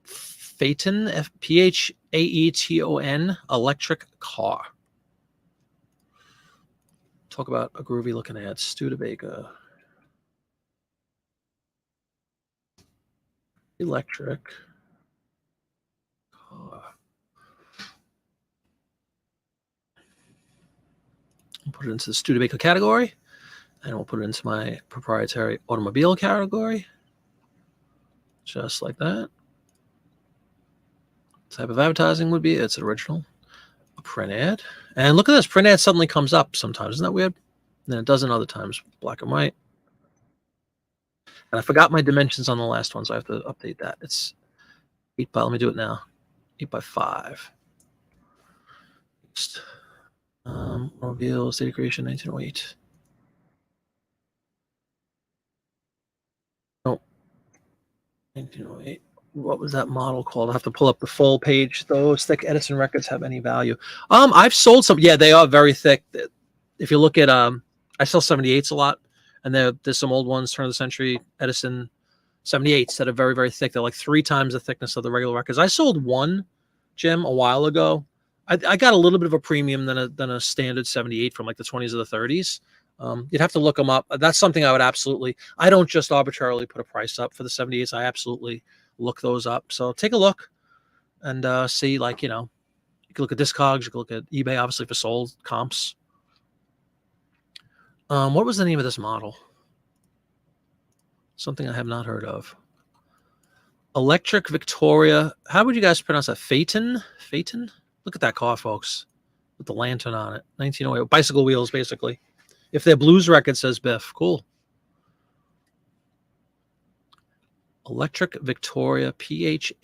Speaker 1: Phaeton, Phaeton, electric car. Talk about a groovy looking ad. Studebaker. Electric car. I'll put it into the Studebaker category, and we'll put it into my proprietary automobile category. Just like that. Type of advertising would be it's original. A print ad. And look at this. Print ad suddenly comes up sometimes. Isn't that weird? And then it doesn't other times. Black and white. And I forgot my dimensions on the last one, so I have to update that. It's 8 by, let me do it now. 8x5. Next. Automobile, State of Creation, 1908. Oh. 1908. What was that model called? I have to pull up the full page. Those thick Edison records have any value? I've sold some. Yeah, they are very thick. If you look at, I sell 78s a lot, and there's some old ones, turn of the century Edison 78s that are very, very thick. They're like 3 times the thickness of the regular records. I sold one, Jim, a while ago. I got a little bit of a premium than a standard 78 from like the 20s or the 30s. You'd have to look them up. That's something I would absolutely. I don't just arbitrarily put a price up for the 78s. I absolutely look those up. So take a look and see, like, you know, you can look at Discogs, you can look at eBay, obviously, for sold comps. What was the name of this model? Something I have not heard of. Electric Victoria. How would you guys pronounce that? Phaeton? Phaeton? Look at that car, folks, with the lantern on it. 1908. Bicycle wheels, basically. If their blues record says Biff. Cool. Electric Victoria, Phaeton.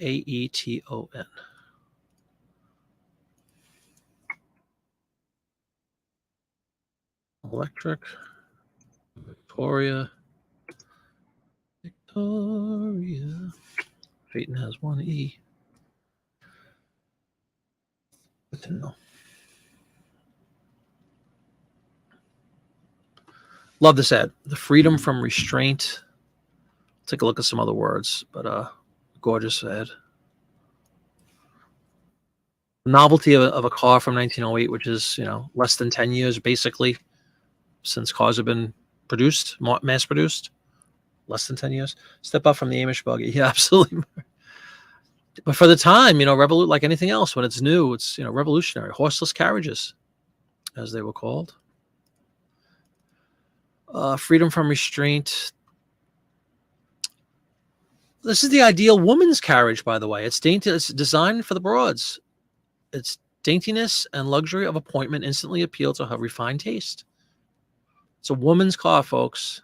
Speaker 1: Electric. Victoria. Phaeton has one E. Good to know. Love this ad. The freedom from restraint. Take a look at some other words, but gorgeous ad. The novelty of a car from 1908, which is, less than 10 years basically since cars have been produced, mass produced. Less than 10 years. Step up from the Amish buggy. Yeah, absolutely. But for the time, like anything else, when it's new, it's, revolutionary. Horseless carriages, as they were called. Freedom from restraint. This is the ideal woman's carriage, by the way. It's dainty. It's designed for the broads. Its daintiness and luxury of appointment instantly appeal to her refined taste. It's a woman's car, folks.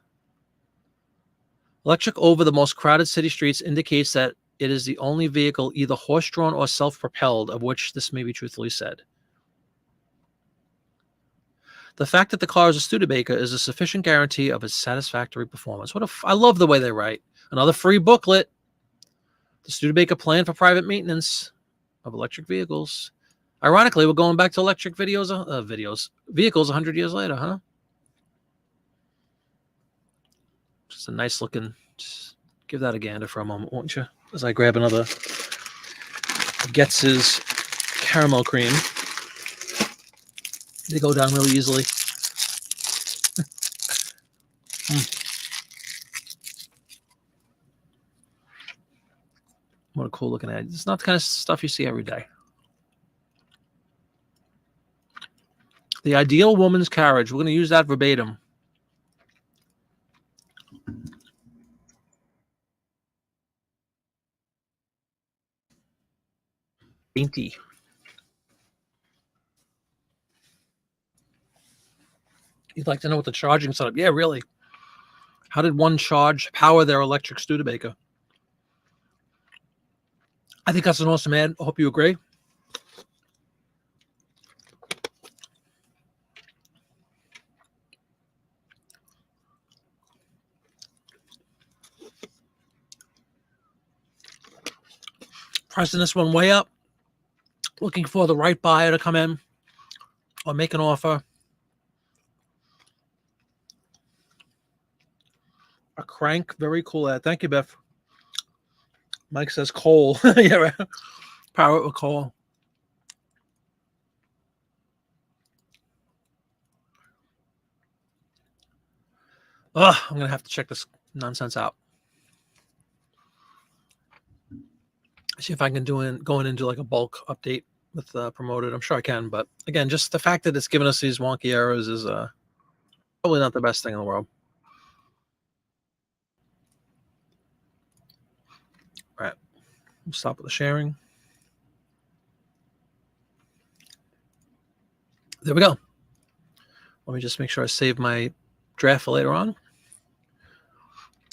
Speaker 1: Electric over the most crowded city streets indicates that it is the only vehicle either horse-drawn or self-propelled of which this may be truthfully said. The fact that the car is a Studebaker is a sufficient guarantee of its satisfactory performance. I love the way they write. Another free booklet. The Studebaker plan for private maintenance of electric vehicles. Ironically, we're going back to electric vehicles 100 years later, huh? Just a nice looking. Just give that a gander for a moment, won't you? As I grab another Getz's caramel cream. They go down really easily. What a cool looking ad. It's not the kind of stuff you see every day. The ideal woman's carriage. We're going to use that verbatim. Dainty. You'd like to know what the charging setup? Yeah, really. How did one power their electric Studebaker? I think that's an awesome ad. I hope you agree. Pricing this one way up. Looking for the right buyer to come in or make an offer. A crank, very cool ad. Thank you, Beth. Mike says coal. Yeah, right. Power with coal. I'm gonna have to check this nonsense out. See if I can go in and do like a bulk update with promoted. I'm sure I can, but again, just the fact that it's giving us these wonky errors is probably not the best thing in the world. All right, we'll stop with the sharing. There we go. Let me just make sure I save my draft for later on.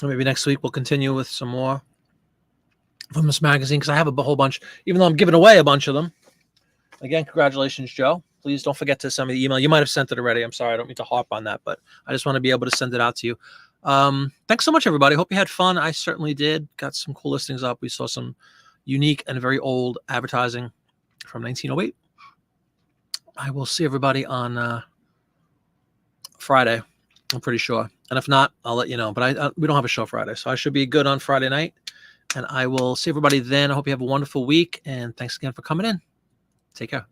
Speaker 1: Or maybe next week we'll continue with some more from this magazine, because I have a whole bunch, even though I'm giving away a bunch of them. Again, congratulations, Joe. Please don't forget to send me the email. You might have sent it already. I'm sorry. I don't mean to harp on that, but I just want to be able to send it out to you. Thanks so much, everybody. Hope you had fun. I certainly did. Got some cool listings up. We saw some unique and very old advertising from 1908. I will see everybody on Friday, I'm pretty sure. And if not, I'll let you know. But we don't have a show Friday, so I should be good on Friday night. And I will see everybody then. I hope you have a wonderful week. And thanks again for coming in. Take care.